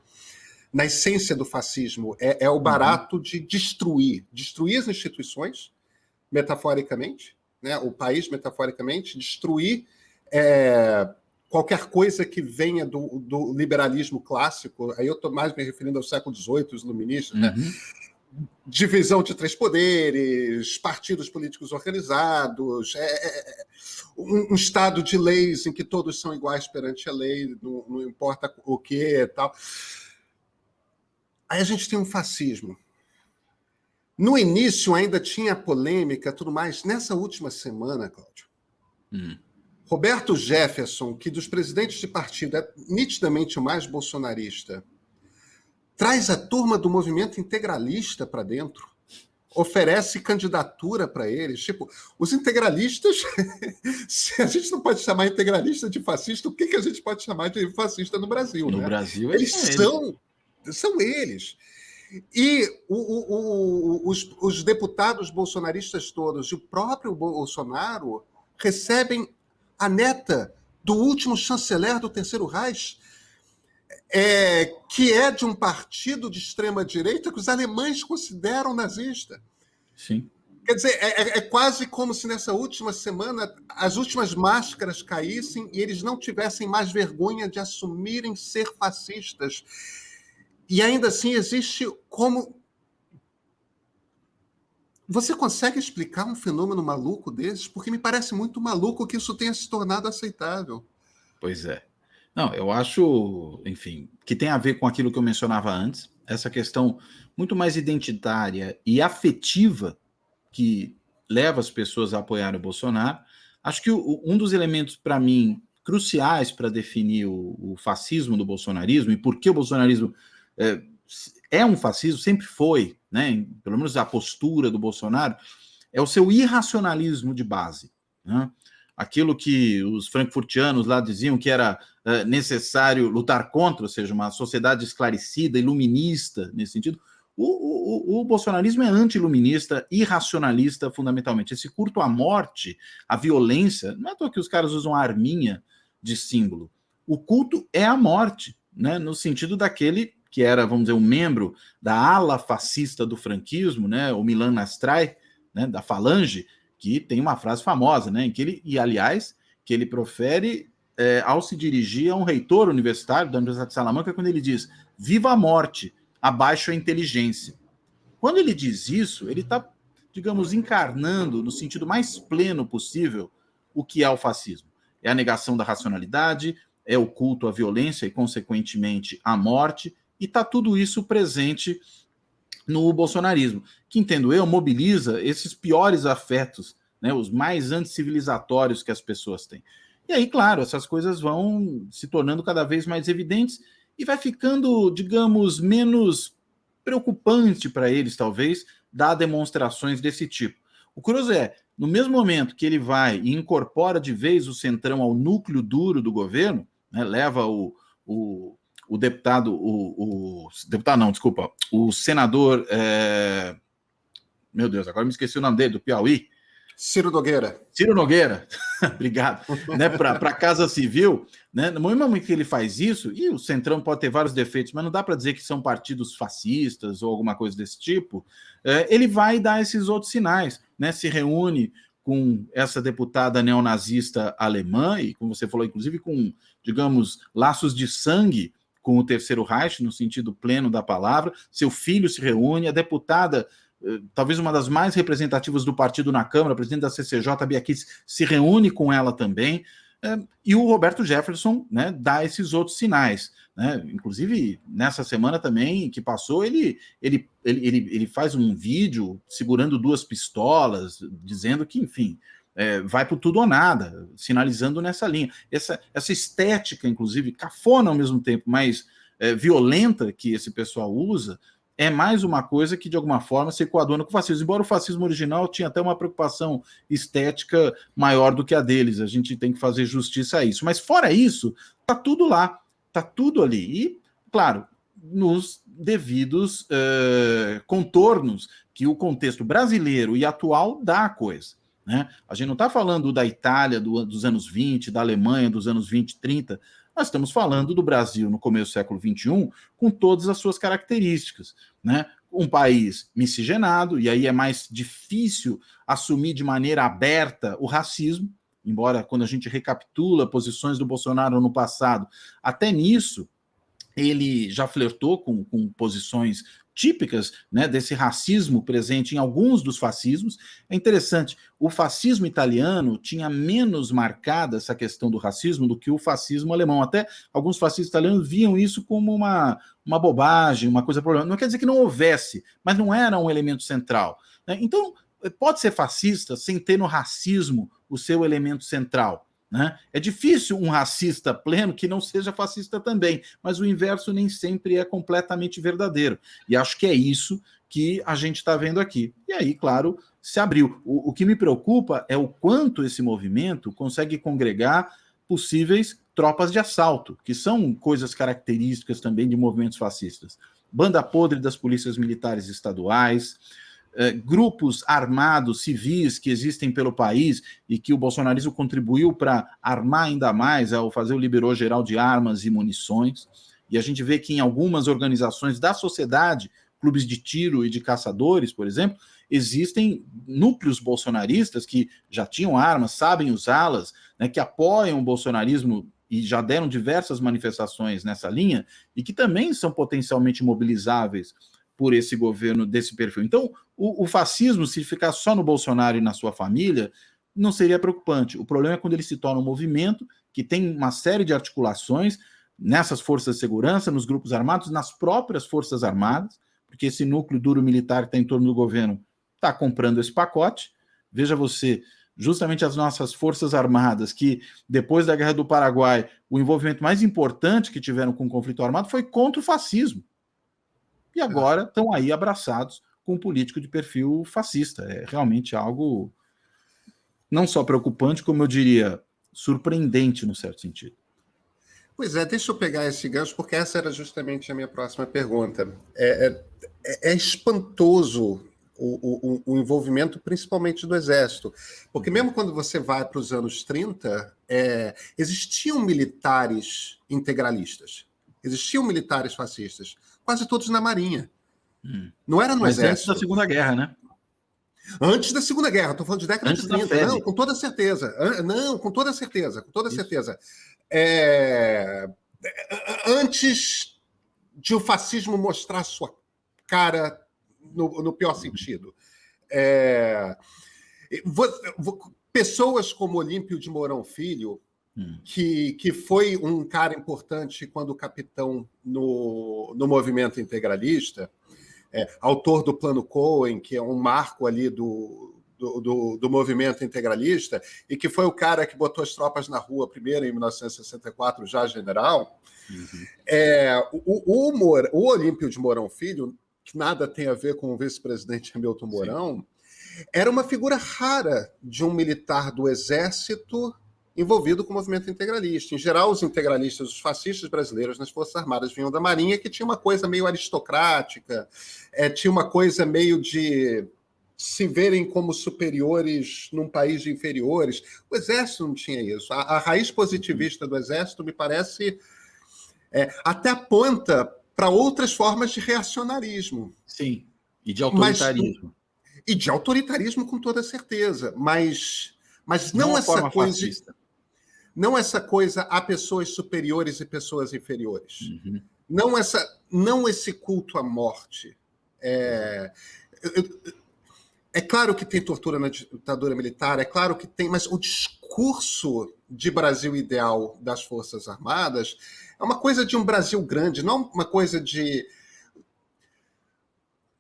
do fascismo, é o barato de destruir as instituições, metaforicamente, né, o país, metaforicamente, destruir qualquer coisa que venha do liberalismo clássico. Aí eu estou mais me referindo ao século XVIII, os iluministas, né? Divisão de 3 poderes, partidos políticos organizados, um estado de leis em que todos são iguais perante a lei, não importa o que, tal. Aí a gente tem um fascismo. No início ainda tinha polêmica, tudo mais. Nessa última semana, Cláudio, Roberto Jefferson, que dos presidentes de partido é nitidamente o mais bolsonarista, traz a turma do movimento integralista para dentro, oferece candidatura para eles. Tipo, os integralistas, se a gente não pode chamar integralista de fascista, o que a gente pode chamar de fascista no Brasil? No né? Brasil, eles são eles. E os deputados bolsonaristas todos e o próprio Bolsonaro recebem a neta do último chanceler do Terceiro Reich, que é de um partido de extrema-direita que os alemães consideram nazista. Sim. Quer dizer, é quase como se nessa última semana as últimas máscaras caíssem e eles não tivessem mais vergonha de assumirem ser fascistas. E ainda assim existe como... Você consegue explicar um fenômeno maluco desses? Porque me parece muito maluco que isso tenha se tornado aceitável. Pois é. Não, eu acho, enfim, que tem a ver com aquilo que eu mencionava antes, essa questão muito mais identitária e afetiva que leva as pessoas a apoiar o Bolsonaro. Acho que um dos elementos, para mim, cruciais para definir o fascismo do bolsonarismo e por que o bolsonarismo é um fascismo, sempre foi, né? Pelo menos a postura do Bolsonaro, é o seu irracionalismo de base, né? Aquilo que os frankfurtianos lá diziam que era necessário lutar contra, ou seja, uma sociedade esclarecida, iluminista, nesse sentido. O bolsonarismo é anti-iluminista, irracionalista, fundamentalmente. Esse culto à morte, à violência, não é à toa que os caras usam a arminha de símbolo. O culto é a morte, né? No sentido daquele que era, vamos dizer, um membro da ala fascista do franquismo, né? O Milan Nastrai, né? Da Falange, que tem uma frase famosa, né? Em que ele, e aliás, que ele profere ao se dirigir a um reitor universitário da Universidade de Salamanca, quando ele diz: viva a morte, abaixo a inteligência. Quando ele diz isso, ele está, digamos, encarnando no sentido mais pleno possível o que é o fascismo. É a negação da racionalidade, é o culto à violência e, consequentemente, à morte, e está tudo isso presente no bolsonarismo, que, entendo eu, mobiliza esses piores afetos, né, os mais anticivilizatórios que as pessoas têm. E aí, claro, essas coisas vão se tornando cada vez mais evidentes e vai ficando, digamos, menos preocupante para eles, talvez, dar demonstrações desse tipo. O curioso é, no mesmo momento que ele vai e incorpora de vez o Centrão ao núcleo duro do governo, né, leva o deputado, deputado não, desculpa, o senador, meu Deus, agora me esqueci o nome dele, do Piauí. Ciro Nogueira. Ciro Nogueira, obrigado, né, para a Casa Civil, né, no momento que ele faz isso, e o Centrão pode ter vários defeitos, mas não dá para dizer que são partidos fascistas ou alguma coisa desse tipo, ele vai dar esses outros sinais, né, se reúne com essa deputada neonazista alemã, e como você falou, inclusive com, digamos, laços de sangue com o Terceiro Reich, no sentido pleno da palavra, seu filho se reúne, a deputada, talvez uma das mais representativas do partido na Câmara, presidente da CCJ, Bia Kicis, se reúne com ela também, e o Roberto Jefferson, né, dá esses outros sinais, né? Inclusive, nessa semana também que passou, ele faz um vídeo segurando 2 pistolas, dizendo que, enfim, vai por tudo ou nada, sinalizando nessa linha. Essa estética, inclusive, cafona ao mesmo tempo, mas violenta que esse pessoal usa é mais uma coisa que, de alguma forma, se coaduna com o fascismo. Embora o fascismo original tinha até uma preocupação estética maior do que a deles. A gente tem que fazer justiça a isso. Mas, fora isso, tá tudo lá. Tá tudo ali. E, claro, nos devidos contornos que o contexto brasileiro e atual dá à coisa. Né? A gente não está falando da Itália dos anos 20, da Alemanha dos anos 20, 30. Nós estamos falando do Brasil no começo do século XXI, com todas as suas características. Né? Um país miscigenado, e aí é mais difícil assumir de maneira aberta o racismo, embora quando a gente recapitula posições do Bolsonaro no passado, até nisso ele já flertou com posições típicas, né, desse racismo presente em alguns dos fascismos. É interessante, o fascismo italiano tinha menos marcada essa questão do racismo do que o fascismo alemão. Até alguns fascistas italianos viam isso como uma bobagem, uma coisa problemática. Não quer dizer que não houvesse, mas não era um elemento central. Né? Então, pode ser fascista sem ter no racismo o seu elemento central. Né? É difícil um racista pleno que não seja fascista também, mas o inverso nem sempre é completamente verdadeiro. E acho que é isso que a gente está vendo aqui. E aí, claro, se abriu. O que me preocupa é o quanto esse movimento consegue congregar possíveis tropas de assalto, que são coisas características também de movimentos fascistas. Banda podre das polícias militares estaduais, grupos armados, civis que existem pelo país e que o bolsonarismo contribuiu para armar ainda mais ao fazer o liberou geral de armas e munições. E a gente vê que em algumas organizações da sociedade, clubes de tiro e de caçadores, por exemplo, existem núcleos bolsonaristas que já tinham armas, sabem usá-las, né, que apoiam o bolsonarismo e já deram diversas manifestações nessa linha e que também são potencialmente mobilizáveis por esse governo desse perfil. Então, o fascismo, se ficar só no Bolsonaro e na sua família, não seria preocupante. O problema é quando ele se torna um movimento que tem uma série de articulações nessas forças de segurança, nos grupos armados, nas próprias forças armadas, porque esse núcleo duro militar que está em torno do governo está comprando esse pacote. Veja você, justamente as nossas forças armadas, que depois da Guerra do Paraguai, o envolvimento mais importante que tiveram com o conflito armado foi contra o fascismo. E agora estão aí abraçados com um político de perfil fascista. É realmente algo não só preocupante, como eu diria, surpreendente no certo sentido. Pois é, deixa eu pegar esse gancho, porque essa era justamente a minha próxima pergunta. É espantoso o envolvimento, principalmente do Exército, porque mesmo quando você vai para os anos 30, existiam militares integralistas, existiam militares fascistas, quase todos na Marinha. Não era no Mas Exército. Antes da Segunda Guerra, né? Antes da Segunda Guerra, estou falando de década de 30. Não, com toda certeza. Não, com toda certeza, com toda certeza. Antes de o fascismo mostrar sua cara no pior sentido. Pessoas como Olímpio de Mourão Filho, que foi um cara importante quando capitão no movimento integralista, autor do Plano Cohen, que é um marco ali do movimento integralista, e que foi o cara que botou as tropas na rua primeiro, em 1964, já general. O Olímpio de Mourão Filho, que nada tem a ver com o vice-presidente Hamilton Mourão, era uma figura rara de um militar do Exército envolvido com o movimento integralista. Em geral, os integralistas, os fascistas brasileiros nas Forças Armadas vinham da Marinha, que tinha uma coisa meio aristocrática, tinha uma coisa meio de se verem como superiores num país de inferiores. O Exército não tinha isso. A raiz positivista do Exército, me parece, até aponta para outras formas de reacionarismo. Sim, e de autoritarismo. E de autoritarismo, com toda certeza. Mas não essa coisa... Fascista. Não essa coisa, há pessoas superiores e pessoas inferiores. Não esse culto à morte. É claro que tem tortura na ditadura militar, é claro que tem, mas o discurso de Brasil ideal das Forças Armadas é uma coisa de um Brasil grande, não uma coisa de...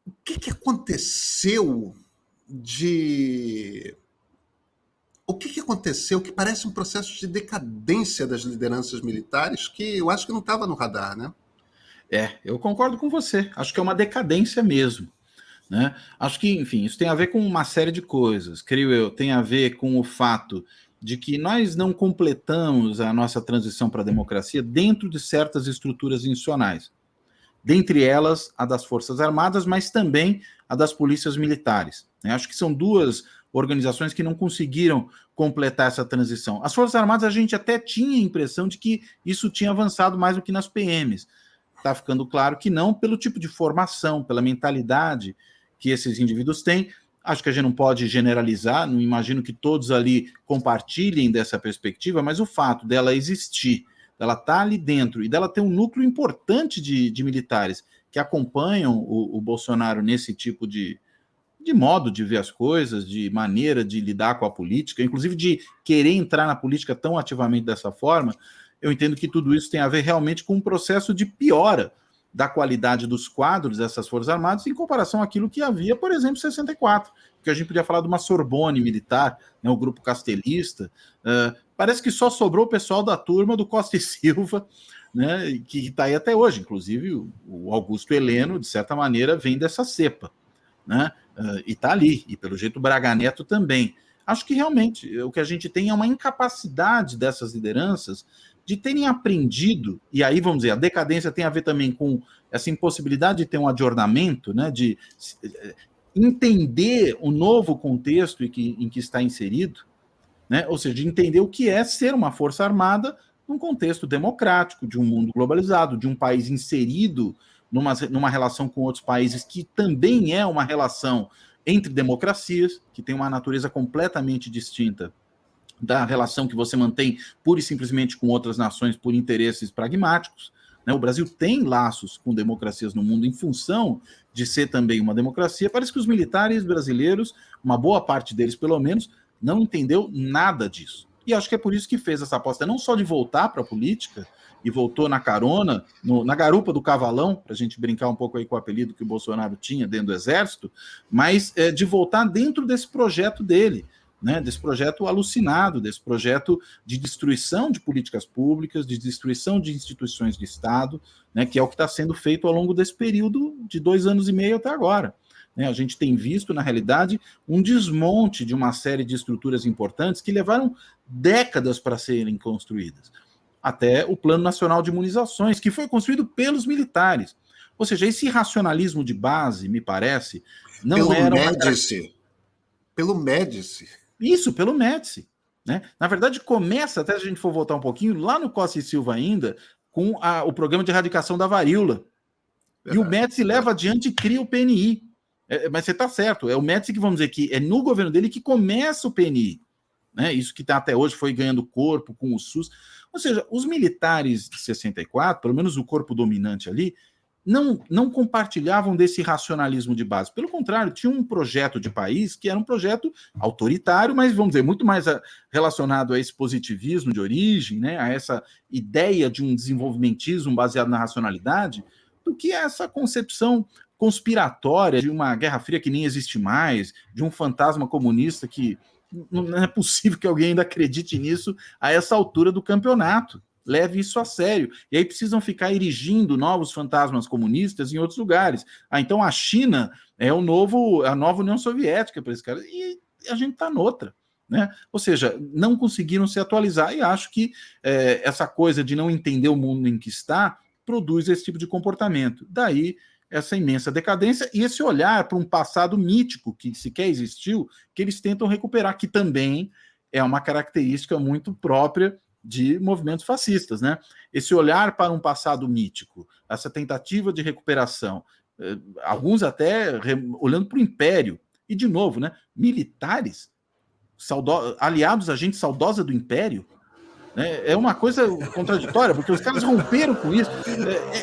O que aconteceu O que aconteceu que parece um processo de decadência das lideranças militares que eu acho que não estava no radar, né? Eu concordo com você. Acho que é uma decadência mesmo, né? Acho que, enfim, isso tem a ver com uma série de coisas, creio eu. Tem a ver com o fato de que nós não completamos a nossa transição para a democracia dentro de certas estruturas institucionais. Dentre elas, a das Forças Armadas, mas também a das polícias militares, né? Acho que são duas organizações que não conseguiram completar essa transição. As Forças Armadas, a gente até tinha a impressão de que isso tinha avançado mais do que nas PMs. Está ficando claro que não, pelo tipo de formação, pela mentalidade que esses indivíduos têm. Acho que a gente não pode generalizar, não imagino que todos ali compartilhem dessa perspectiva, mas o fato dela existir, dela estar ali dentro e dela ter um núcleo importante de militares que acompanham o Bolsonaro nesse tipo de modo de ver as coisas, de maneira de lidar com a política, inclusive de querer entrar na política tão ativamente dessa forma, eu entendo que tudo isso tem a ver realmente com um processo de piora da qualidade dos quadros dessas Forças Armadas em comparação àquilo que havia, por exemplo, em 64, que a gente podia falar de uma Sorbonne militar, né, o grupo castelista. Parece que só sobrou o pessoal da turma do Costa e Silva, né, que está aí até hoje. Inclusive, o Augusto Heleno, de certa maneira, vem dessa cepa, né? E está ali, e pelo jeito o Braga Neto também. Acho que realmente o que a gente tem é uma incapacidade dessas lideranças de terem aprendido, e aí vamos dizer, a decadência tem a ver também com essa impossibilidade de ter um adornamento, né, de entender o novo contexto em que está inserido, né, ou seja, de entender o que é ser uma força armada num contexto democrático, de um mundo globalizado, de um país inserido numa relação com outros países que também é uma relação entre democracias, que tem uma natureza completamente distinta da relação que você mantém pura e simplesmente com outras nações por interesses pragmáticos, né? O Brasil tem laços com democracias no mundo em função de ser também uma democracia. Parece que os militares brasileiros, uma boa parte deles pelo menos, não entendeu nada disso. E acho que é por isso que fez essa aposta, não só de voltar para a política, e voltou na carona, na garupa do cavalão, para a gente brincar um pouco aí com o apelido que o Bolsonaro tinha dentro do Exército, mas de voltar dentro desse projeto dele, né, desse projeto alucinado, desse projeto de destruição de políticas públicas, de destruição de instituições de Estado, né, que é o que está sendo feito ao longo desse período de 2 anos e meio até agora. Né, a gente tem visto, na realidade, um desmonte de uma série de estruturas importantes que levaram décadas para serem construídas. Até o Plano Nacional de Imunizações, que foi construído pelos militares. Ou seja, esse racionalismo de base, me parece, não pelo era Médici. Pelo Médici. Isso, pelo Médici. Né? Na verdade, começa, até se a gente for voltar um pouquinho, lá no Costa e Silva ainda, com o programa de erradicação da varíola. Verdade, e o Médici leva adiante e cria o PNI. Mas você está certo, é o Médici que, vamos dizer, que é no governo dele que começa o PNI. Né? Isso que até hoje foi ganhando corpo com o SUS. Ou seja, os militares de 64, pelo menos o corpo dominante ali, não compartilhavam desse racionalismo de base. Pelo contrário, tinha um projeto de país que era um projeto autoritário, mas, vamos dizer, muito mais relacionado a esse positivismo de origem, né, a essa ideia de um desenvolvimentismo baseado na racionalidade, do que essa concepção conspiratória de uma Guerra Fria que nem existe mais, de um fantasma comunista que não é possível que alguém ainda acredite nisso a essa altura do campeonato. Leve isso a sério. E aí precisam ficar erigindo novos fantasmas comunistas em outros lugares. Então a China é a nova União Soviética para esse cara. E a gente está noutra. Né? Ou seja, não conseguiram se atualizar. E acho que essa coisa de não entender o mundo em que está produz esse tipo de comportamento. Daí essa imensa decadência e esse olhar para um passado mítico que sequer existiu, que eles tentam recuperar, que também é uma característica muito própria de movimentos fascistas, né? Esse olhar para um passado mítico, essa tentativa de recuperação, alguns até olhando para o Império, e de novo, né? Militares, aliados a gente saudosa do Império, né? É uma coisa contraditória, porque os caras romperam com isso.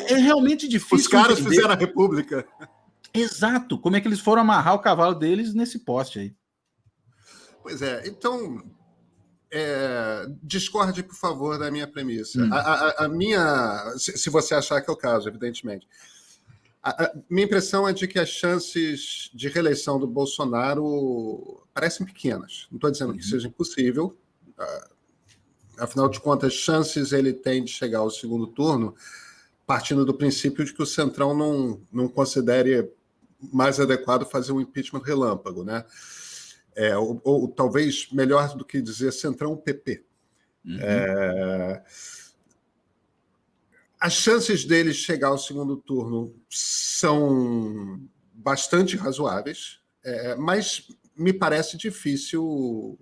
É realmente difícil. Os caras entender. Fizeram a República. Exato. Como é que eles foram amarrar o cavalo deles nesse poste aí? Pois é. Então, discorde, por favor, da minha premissa. A minha, se você achar que é o caso, evidentemente. A minha impressão é de que as chances de reeleição do Bolsonaro parecem pequenas. Não estou dizendo que seja impossível. Afinal de contas, chances ele tem de chegar ao segundo turno partindo do princípio de que o Centrão não considere mais adequado fazer um impeachment relâmpago, né? Ou talvez melhor do que dizer Centrão PP. As chances dele chegar ao segundo turno são bastante razoáveis, mas me parece difícil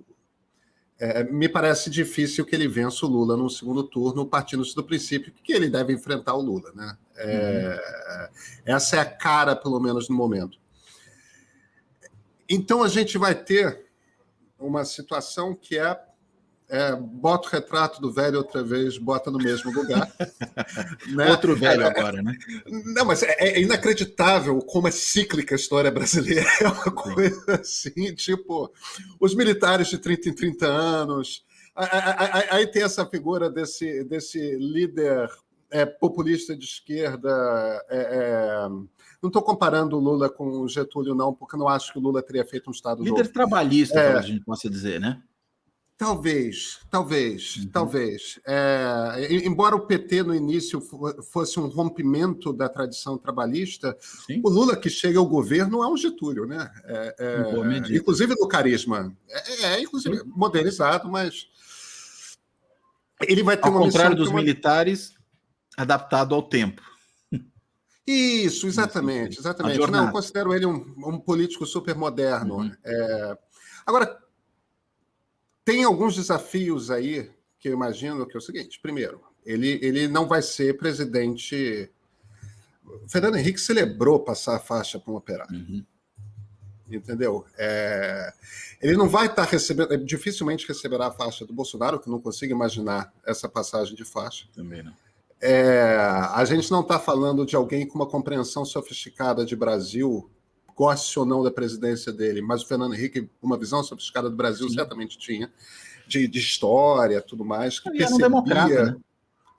que ele vença o Lula no segundo turno, partindo-se do princípio que ele deve enfrentar o Lula, né? Essa é a cara, pelo menos no momento. Então a gente vai ter uma situação que bota o retrato do velho outra vez, bota no mesmo lugar. Né? Outro velho agora, né? Não, mas é inacreditável como é cíclica a história brasileira. É uma coisa assim, tipo, os militares de 30 em 30 anos. Aí tem essa figura desse líder populista de esquerda. Não estou comparando o Lula com o Getúlio, não, porque eu não acho que o Lula teria feito um Estado novo. Líder trabalhista, talvez a gente possa dizer, né? Talvez. Embora o PT no início fosse um rompimento da tradição trabalhista, sim, o Lula que chega ao governo é um Getúlio, né? Inclusive no carisma. Inclusive modernizado, mas ele vai ter ao contrário dos militares, adaptado ao tempo. Isso, exatamente. Não, eu considero ele um político super moderno. Agora, tem alguns desafios aí que eu imagino que é o seguinte. Primeiro, ele não vai ser presidente... O Fernando Henrique celebrou passar a faixa para um operário. Entendeu? Ele não vai estar recebendo... dificilmente receberá a faixa do Bolsonaro, que não consigo imaginar essa passagem de faixa. Também não. A gente não está falando de alguém com uma compreensão sofisticada de Brasil, goste ou não da presidência dele, mas o Fernando Henrique, uma visão sofisticada do Brasil, sim, certamente tinha, de história, tudo mais. Que percebia... um democrata, né?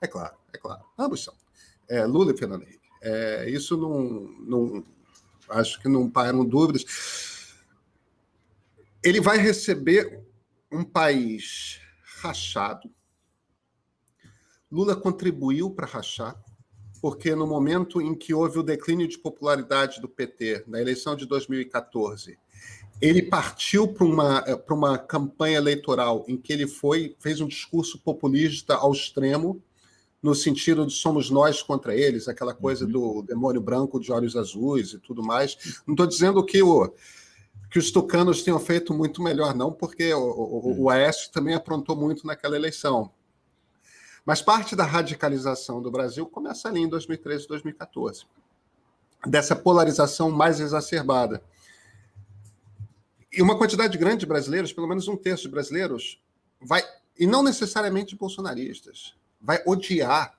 É claro. Ambos são. Lula e Fernando Henrique. Isso não acho que não pairam dúvidas. Ele vai receber um país rachado. Lula contribuiu para rachar, porque no momento em que houve o declínio de popularidade do PT, na eleição de 2014, ele partiu para uma campanha eleitoral em que ele fez um discurso populista ao extremo, no sentido de somos nós contra eles, aquela coisa do demônio branco de olhos azuis e tudo mais. Não estou dizendo que os tucanos tenham feito muito melhor, não, porque o Aécio também aprontou muito naquela eleição. Mas parte da radicalização do Brasil começa ali em 2013, 2014. Dessa polarização mais exacerbada. E uma quantidade grande de brasileiros, pelo menos um terço de brasileiros, e não necessariamente bolsonaristas, vai odiar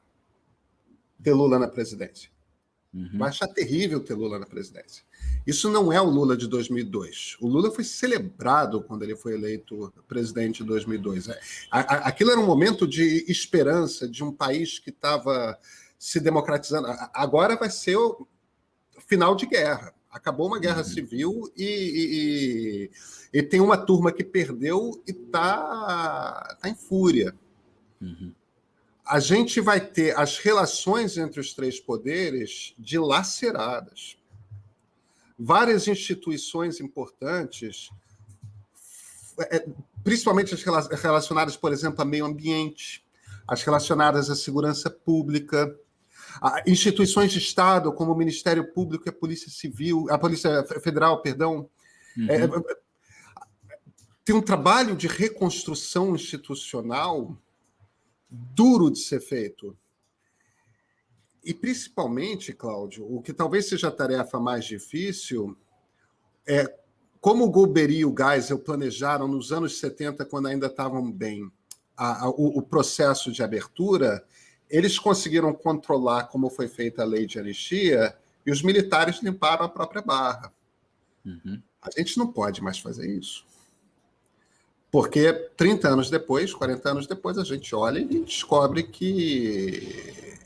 ter Lula na presidência. Vai achar terrível ter Lula na presidência. Isso não é o Lula de 2002. O Lula foi celebrado quando ele foi eleito presidente em 2002. Aquilo era um momento de esperança de um país que estava se democratizando. Agora vai ser o final de guerra. Acabou uma guerra civil e tem uma turma que perdeu e está em fúria. A gente vai ter as relações entre os três poderes dilaceradas. Várias instituições importantes, principalmente as relacionadas, por exemplo, ao meio ambiente, as relacionadas à segurança pública, instituições de Estado, como o Ministério Público e a Polícia Civil, a Polícia Federal, perdão, tem um trabalho de reconstrução institucional duro de ser feito. E, principalmente, Cláudio, o que talvez seja a tarefa mais difícil é como o Golbery e o Geisel planejaram nos anos 70, quando ainda estavam bem, o processo de abertura, eles conseguiram controlar como foi feita a lei de anistia e os militares limparam a própria barra. A gente não pode mais fazer isso. Porque 30 anos depois, 40 anos depois, a gente olha e descobre que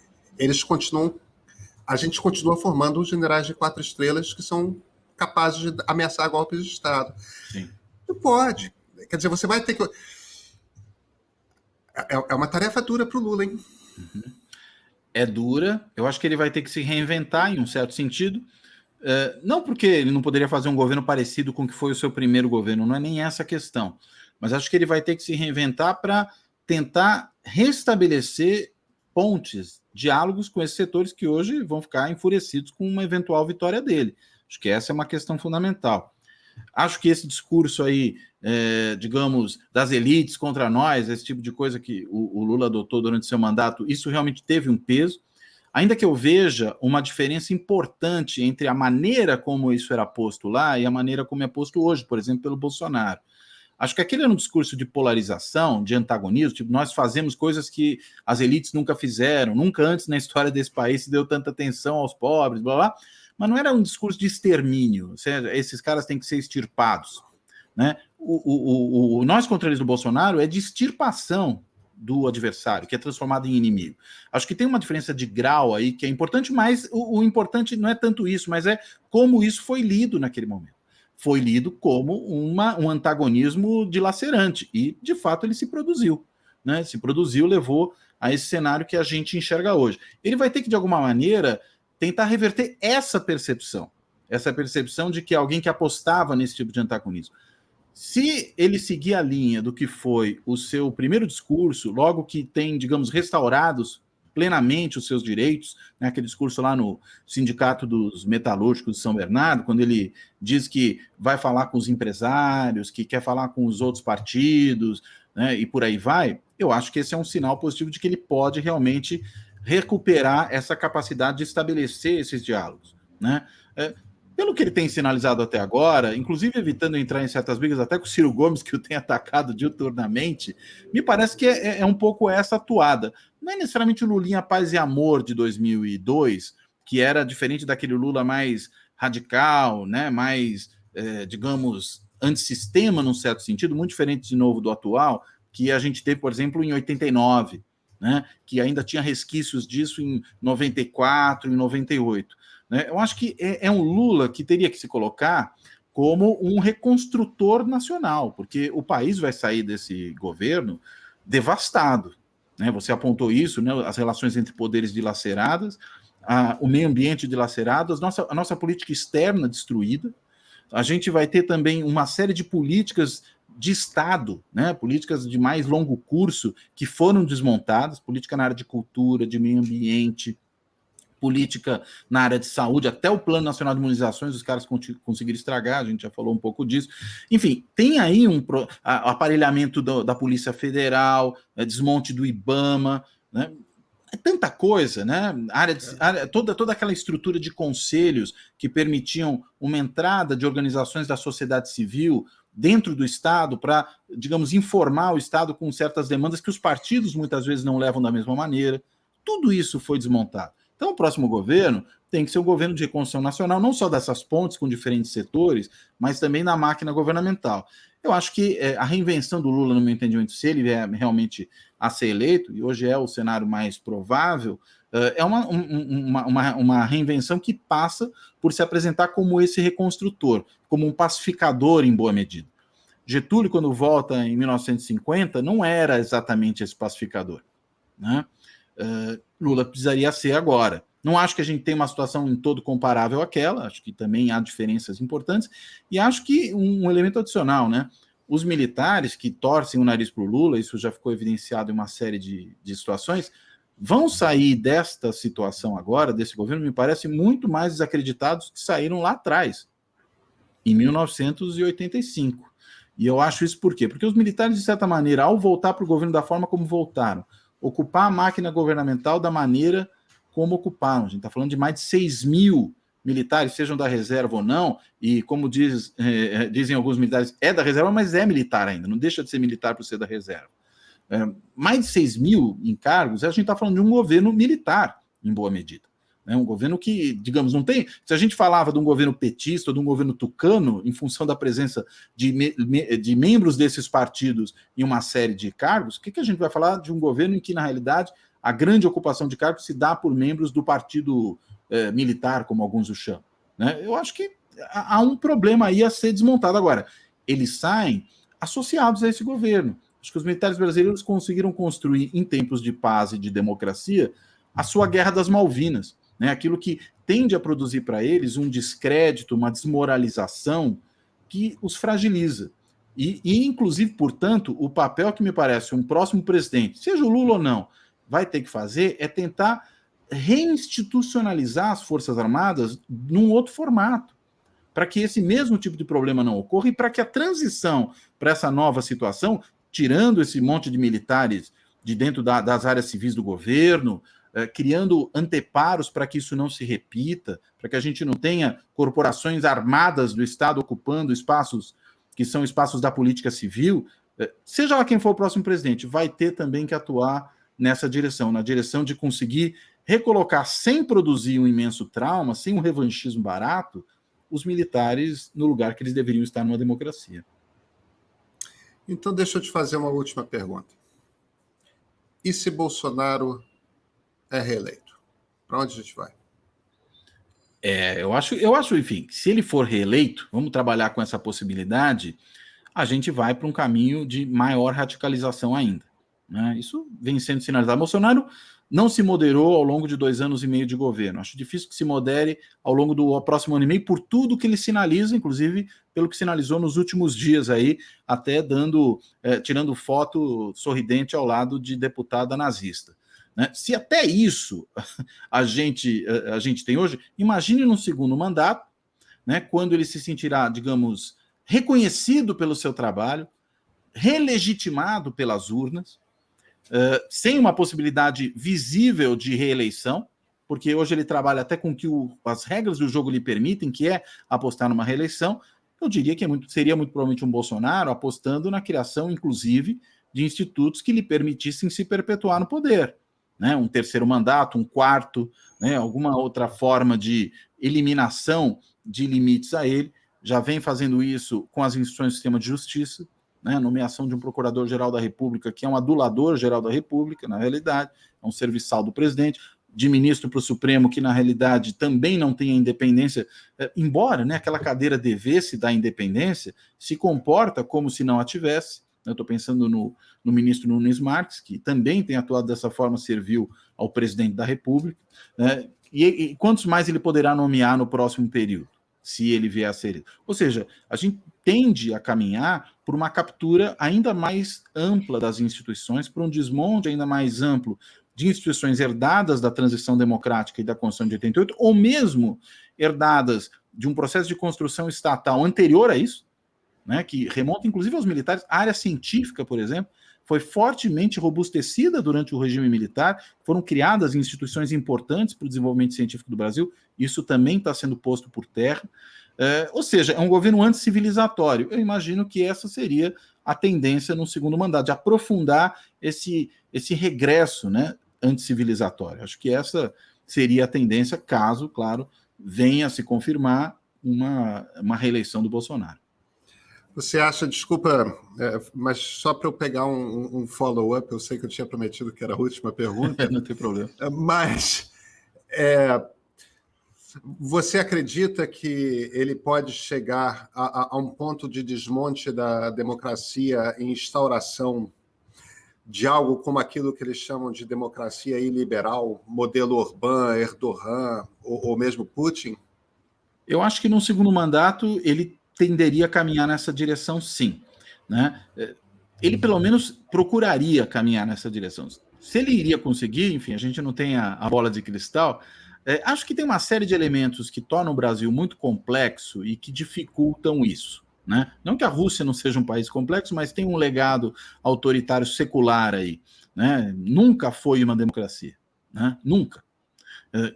a gente continua formando os generais de 4 estrelas que são capazes de ameaçar golpes de Estado. Sim. Não pode. Quer dizer, você vai ter que... É uma tarefa dura para o Lula, hein? É dura, eu acho que ele vai ter que se reinventar em um certo sentido, não porque ele não poderia fazer um governo parecido com o que foi o seu primeiro governo, não é nem essa a questão, mas acho que ele vai ter que se reinventar para tentar restabelecer pontes, diálogos com esses setores que hoje vão ficar enfurecidos com uma eventual vitória dele. Acho que essa é uma questão fundamental. Acho que esse discurso aí, digamos, das elites contra nós, esse tipo de coisa que o Lula adotou durante seu mandato, isso realmente teve um peso. Ainda que eu veja uma diferença importante entre a maneira como isso era posto lá e a maneira como é posto hoje, por exemplo, pelo Bolsonaro. Acho que aquele era um discurso de polarização, de antagonismo, tipo, nós fazemos coisas que as elites nunca fizeram, nunca antes na história desse país se deu tanta atenção aos pobres, blá blá, mas não era um discurso de extermínio, ou seja, esses caras têm que ser extirpados. Né? O nós contra eles do Bolsonaro é de extirpação do adversário, que é transformado em inimigo. Acho que tem uma diferença de grau aí que é importante, mas o importante não é tanto isso, mas é como isso foi lido naquele momento. Foi lido como um antagonismo dilacerante, e de fato ele se produziu. Né? Se produziu, levou a esse cenário que a gente enxerga hoje. Ele vai ter que, de alguma maneira, tentar reverter essa percepção de que alguém que apostava nesse tipo de antagonismo. Se ele seguir a linha do que foi o seu primeiro discurso, logo que tem, digamos, restaurados plenamente os seus direitos, né, aquele discurso lá no Sindicato dos Metalúrgicos de São Bernardo, quando ele diz que vai falar com os empresários, que quer falar com os outros partidos, né, e por aí vai, eu acho que esse é um sinal positivo de que ele pode realmente recuperar essa capacidade de estabelecer esses diálogos. Né? Pelo que ele tem sinalizado até agora, inclusive evitando entrar em certas brigas até com o Ciro Gomes, que o tem atacado diuturnamente, me parece que é um pouco essa atuada. Não é necessariamente o Lulinha Paz e Amor de 2002, que era diferente daquele Lula mais radical, né, mais, digamos, antissistema num certo sentido, muito diferente de novo do atual, que a gente teve, por exemplo, em 89, né, que ainda tinha resquícios disso em 94, em 98. Né? Eu acho que é um Lula que teria que se colocar como um reconstrutor nacional, porque o país vai sair desse governo devastado. Né? Você apontou isso, né? As relações entre poderes dilaceradas, o meio ambiente dilacerado, a nossa política externa destruída. A gente vai ter também uma série de políticas de Estado, né? Políticas de mais longo curso que foram desmontadas, política na área de cultura, de meio ambiente, política na área de saúde, até o Plano Nacional de Imunizações, os caras conseguiram estragar, a gente já falou um pouco disso. Enfim, tem aí aparelhamento da Polícia Federal, desmonte do IBAMA, né? É tanta coisa, né? Toda aquela estrutura de conselhos que permitiam uma entrada de organizações da sociedade civil dentro do Estado para, digamos, informar o Estado com certas demandas que os partidos muitas vezes não levam da mesma maneira. Tudo isso foi desmontado. Então, o próximo governo tem que ser um governo de reconstrução nacional, não só dessas pontes com diferentes setores, mas também na máquina governamental. Eu acho que a reinvenção do Lula, no meu entendimento, se ele vier realmente a ser eleito, e hoje é o cenário mais provável, é uma reinvenção que passa por se apresentar como esse reconstrutor, como um pacificador em boa medida. Getúlio, quando volta em 1950, não era exatamente esse pacificador, né? Lula precisaria ser agora. Não acho que a gente tem uma situação em todo comparável àquela, acho que também há diferenças importantes, e acho que um elemento adicional, né? Os militares que torcem o nariz para o Lula, isso já ficou evidenciado em uma série de situações, vão sair desta situação agora, desse governo, me parece, muito mais desacreditados que saíram lá atrás, em 1985. E eu acho isso por quê? Porque os militares, de certa maneira, ao voltar para o governo da forma como voltaram, ocupar a máquina governamental da maneira como ocuparam. A gente está falando de mais de 6 mil militares, sejam da reserva ou não, e como dizem alguns militares, é da reserva, mas é militar ainda, não deixa de ser militar por ser da reserva. Mais de 6 mil encargos, a gente está falando de um governo militar, em boa medida. Um governo que, digamos, não tem... Se a gente falava de um governo petista ou de um governo tucano, em função da presença de membros desses partidos em uma série de cargos, o que a gente vai falar de um governo em que, na realidade, a grande ocupação de cargos se dá por membros do partido militar, como alguns o chamam? Né? Eu acho que há um problema aí a ser desmontado. Agora, eles saem associados a esse governo. Acho que os militares brasileiros conseguiram construir, em tempos de paz e de democracia, a sua guerra das Malvinas, né? Aquilo que tende a produzir para eles um descrédito, uma desmoralização que os fragiliza. Inclusive, portanto, o papel que me parece um próximo presidente, seja o Lula ou não, vai ter que fazer é tentar reinstitucionalizar as Forças Armadas num outro formato, para que esse mesmo tipo de problema não ocorra e para que a transição para essa nova situação, tirando esse monte de militares de dentro das áreas civis do governo, criando anteparos para que isso não se repita, para que a gente não tenha corporações armadas do Estado ocupando espaços que são espaços da política civil, seja lá quem for o próximo presidente, vai ter também que atuar nessa direção, na direção de conseguir recolocar, sem produzir um imenso trauma, sem um revanchismo barato, os militares no lugar que eles deveriam estar numa democracia. Então, deixa eu te fazer uma última pergunta. E se Bolsonaro é reeleito? Para onde a gente vai? Eu acho, enfim, se ele for reeleito, vamos trabalhar com essa possibilidade, a gente vai para um caminho de maior radicalização ainda, né? Isso vem sendo sinalizado. Bolsonaro não se moderou ao longo de 2 anos e meio de governo. Acho difícil que se modere ao longo do próximo ano e meio por tudo que ele sinaliza, inclusive pelo que sinalizou nos últimos dias aí, até tirando foto sorridente ao lado de deputada nazista. Né? Se até isso a gente tem hoje, imagine num segundo mandato, né, quando ele se sentirá, digamos, reconhecido pelo seu trabalho, relegitimado pelas urnas, sem uma possibilidade visível de reeleição, porque hoje ele trabalha até com que as regras do jogo lhe permitem, que é apostar numa reeleição. Eu diria que seria muito provavelmente um Bolsonaro apostando na criação, inclusive, de institutos que lhe permitissem se perpetuar no poder. Né, um terceiro mandato, um quarto, né, alguma outra forma de eliminação de limites a ele. Já vem fazendo isso com as instituições do sistema de justiça, né, a nomeação de um procurador-geral da República, que é um adulador-geral da República, na realidade, é um serviçal do presidente, de ministro para o Supremo, que na realidade também não tem a independência, embora, né, aquela cadeira devesse da independência, se comporta como se não a tivesse. Eu estou pensando no ministro Nunes Marques, que também tem atuado dessa forma, serviu ao presidente da República, né? E quantos mais ele poderá nomear no próximo período, se ele vier a ser? Ou seja, a gente tende a caminhar por uma captura ainda mais ampla das instituições, por um desmonte ainda mais amplo de instituições herdadas da transição democrática e da Constituição de 88, ou mesmo herdadas de um processo de construção estatal anterior a isso, né, que remonta inclusive aos militares. A área científica, por exemplo, foi fortemente robustecida durante o regime militar, foram criadas instituições importantes para o desenvolvimento científico do Brasil, isso também está sendo posto por terra. Ou seja, é um governo anticivilizatório. Eu imagino que essa seria a tendência no segundo mandato, de aprofundar esse regresso, né, anticivilizatório. Acho que essa seria a tendência, caso, claro, venha a se confirmar uma reeleição do Bolsonaro. Você acha, desculpa, mas só para eu pegar um follow-up, eu sei que eu tinha prometido que era a última pergunta. Não tem problema. Mas você acredita que ele pode chegar a um ponto de desmonte da democracia e instauração de algo como aquilo que eles chamam de democracia iliberal, modelo Orbán, Erdogan ou mesmo Putin? Eu acho que no segundo mandato ele tenderia a caminhar nessa direção, sim. Né? Ele, pelo menos, procuraria caminhar nessa direção. Se ele iria conseguir, enfim, a gente não tem a bola de cristal. Acho que tem uma série de elementos que tornam o Brasil muito complexo e que dificultam isso. Né? Não que a Rússia não seja um país complexo, mas tem um legado autoritário secular aí. Né? Nunca foi uma democracia. Né? Nunca.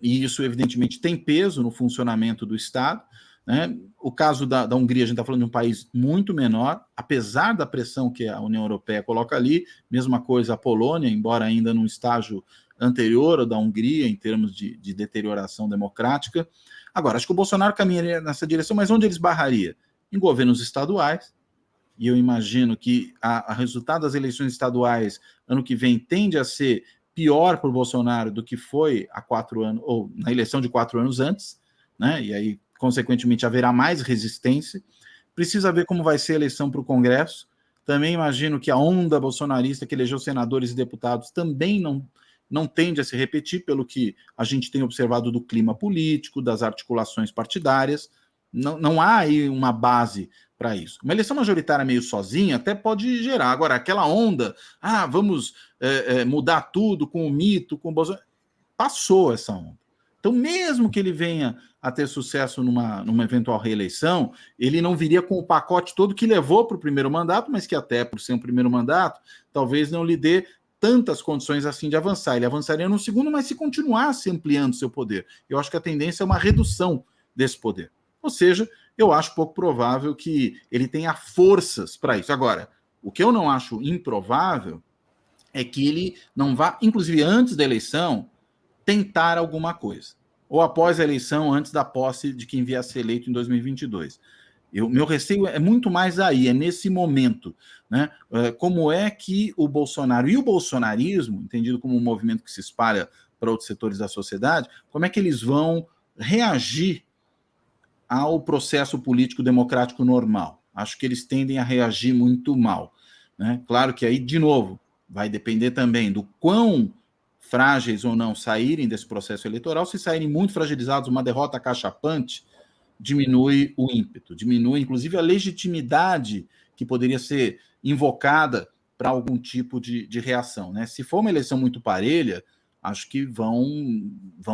E isso, evidentemente, tem peso no funcionamento do Estado. Né? O caso da Hungria, a gente está falando de um país muito menor, apesar da pressão que a União Europeia coloca ali, mesma coisa a Polônia, embora ainda num estágio anterior ao da Hungria, em termos de deterioração democrática. Agora, acho que o Bolsonaro caminharia nessa direção, mas onde ele esbarraria? Em governos estaduais, e eu imagino que a resultado das eleições estaduais ano que vem tende a ser pior para o Bolsonaro do que foi há 4 anos, ou na eleição de 4 anos antes, né? E aí, consequentemente, haverá mais resistência. Precisa ver como vai ser a eleição para o Congresso. Também imagino que a onda bolsonarista que elegeu senadores e deputados também não tende a se repetir pelo que a gente tem observado do clima político, das articulações partidárias. Não há aí uma base para isso. Uma eleição majoritária meio sozinha até pode gerar. Agora, aquela onda, vamos mudar tudo com o mito, com o Bolsonaro, passou essa onda. Então, mesmo que ele venha a ter sucesso numa eventual reeleição, ele não viria com o pacote todo que levou para o primeiro mandato, mas que até por ser um primeiro mandato, talvez não lhe dê tantas condições assim de avançar. Ele avançaria no segundo, mas se continuasse ampliando seu poder. Eu acho que a tendência é uma redução desse poder. Ou seja, eu acho pouco provável que ele tenha forças para isso. Agora, o que eu não acho improvável é que ele não vá, inclusive antes da eleição, tentar alguma coisa. Ou após a eleição, antes da posse de quem vier a ser eleito em 2022. Meu receio é muito mais aí, é nesse momento, né? Como é que o Bolsonaro e o bolsonarismo, entendido como um movimento que se espalha para outros setores da sociedade, como é que eles vão reagir ao processo político democrático normal? Acho que eles tendem a reagir muito mal, né? Claro que aí, de novo, vai depender também do quão frágeis ou não saírem desse processo eleitoral. Se saírem muito fragilizados, uma derrota acachapante diminui o ímpeto, diminui inclusive a legitimidade que poderia ser invocada para algum tipo de reação, né? Se for uma eleição muito parelha, acho que vão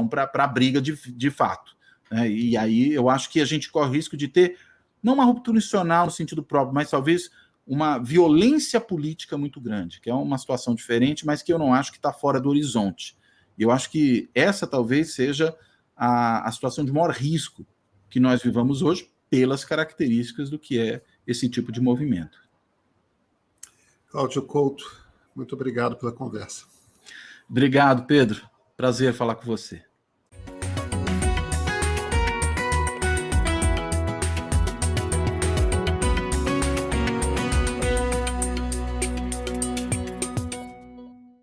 para a briga de fato, né? E aí eu acho que a gente corre o risco de ter, não uma ruptura institucional no sentido próprio, mas talvez uma violência política muito grande, que é uma situação diferente, mas que eu não acho que está fora do horizonte. E eu acho que essa talvez seja a situação de maior risco que nós vivamos hoje, pelas características do que é esse tipo de movimento. Cláudio Couto, muito obrigado pela conversa. Obrigado, Pedro. Prazer falar com você.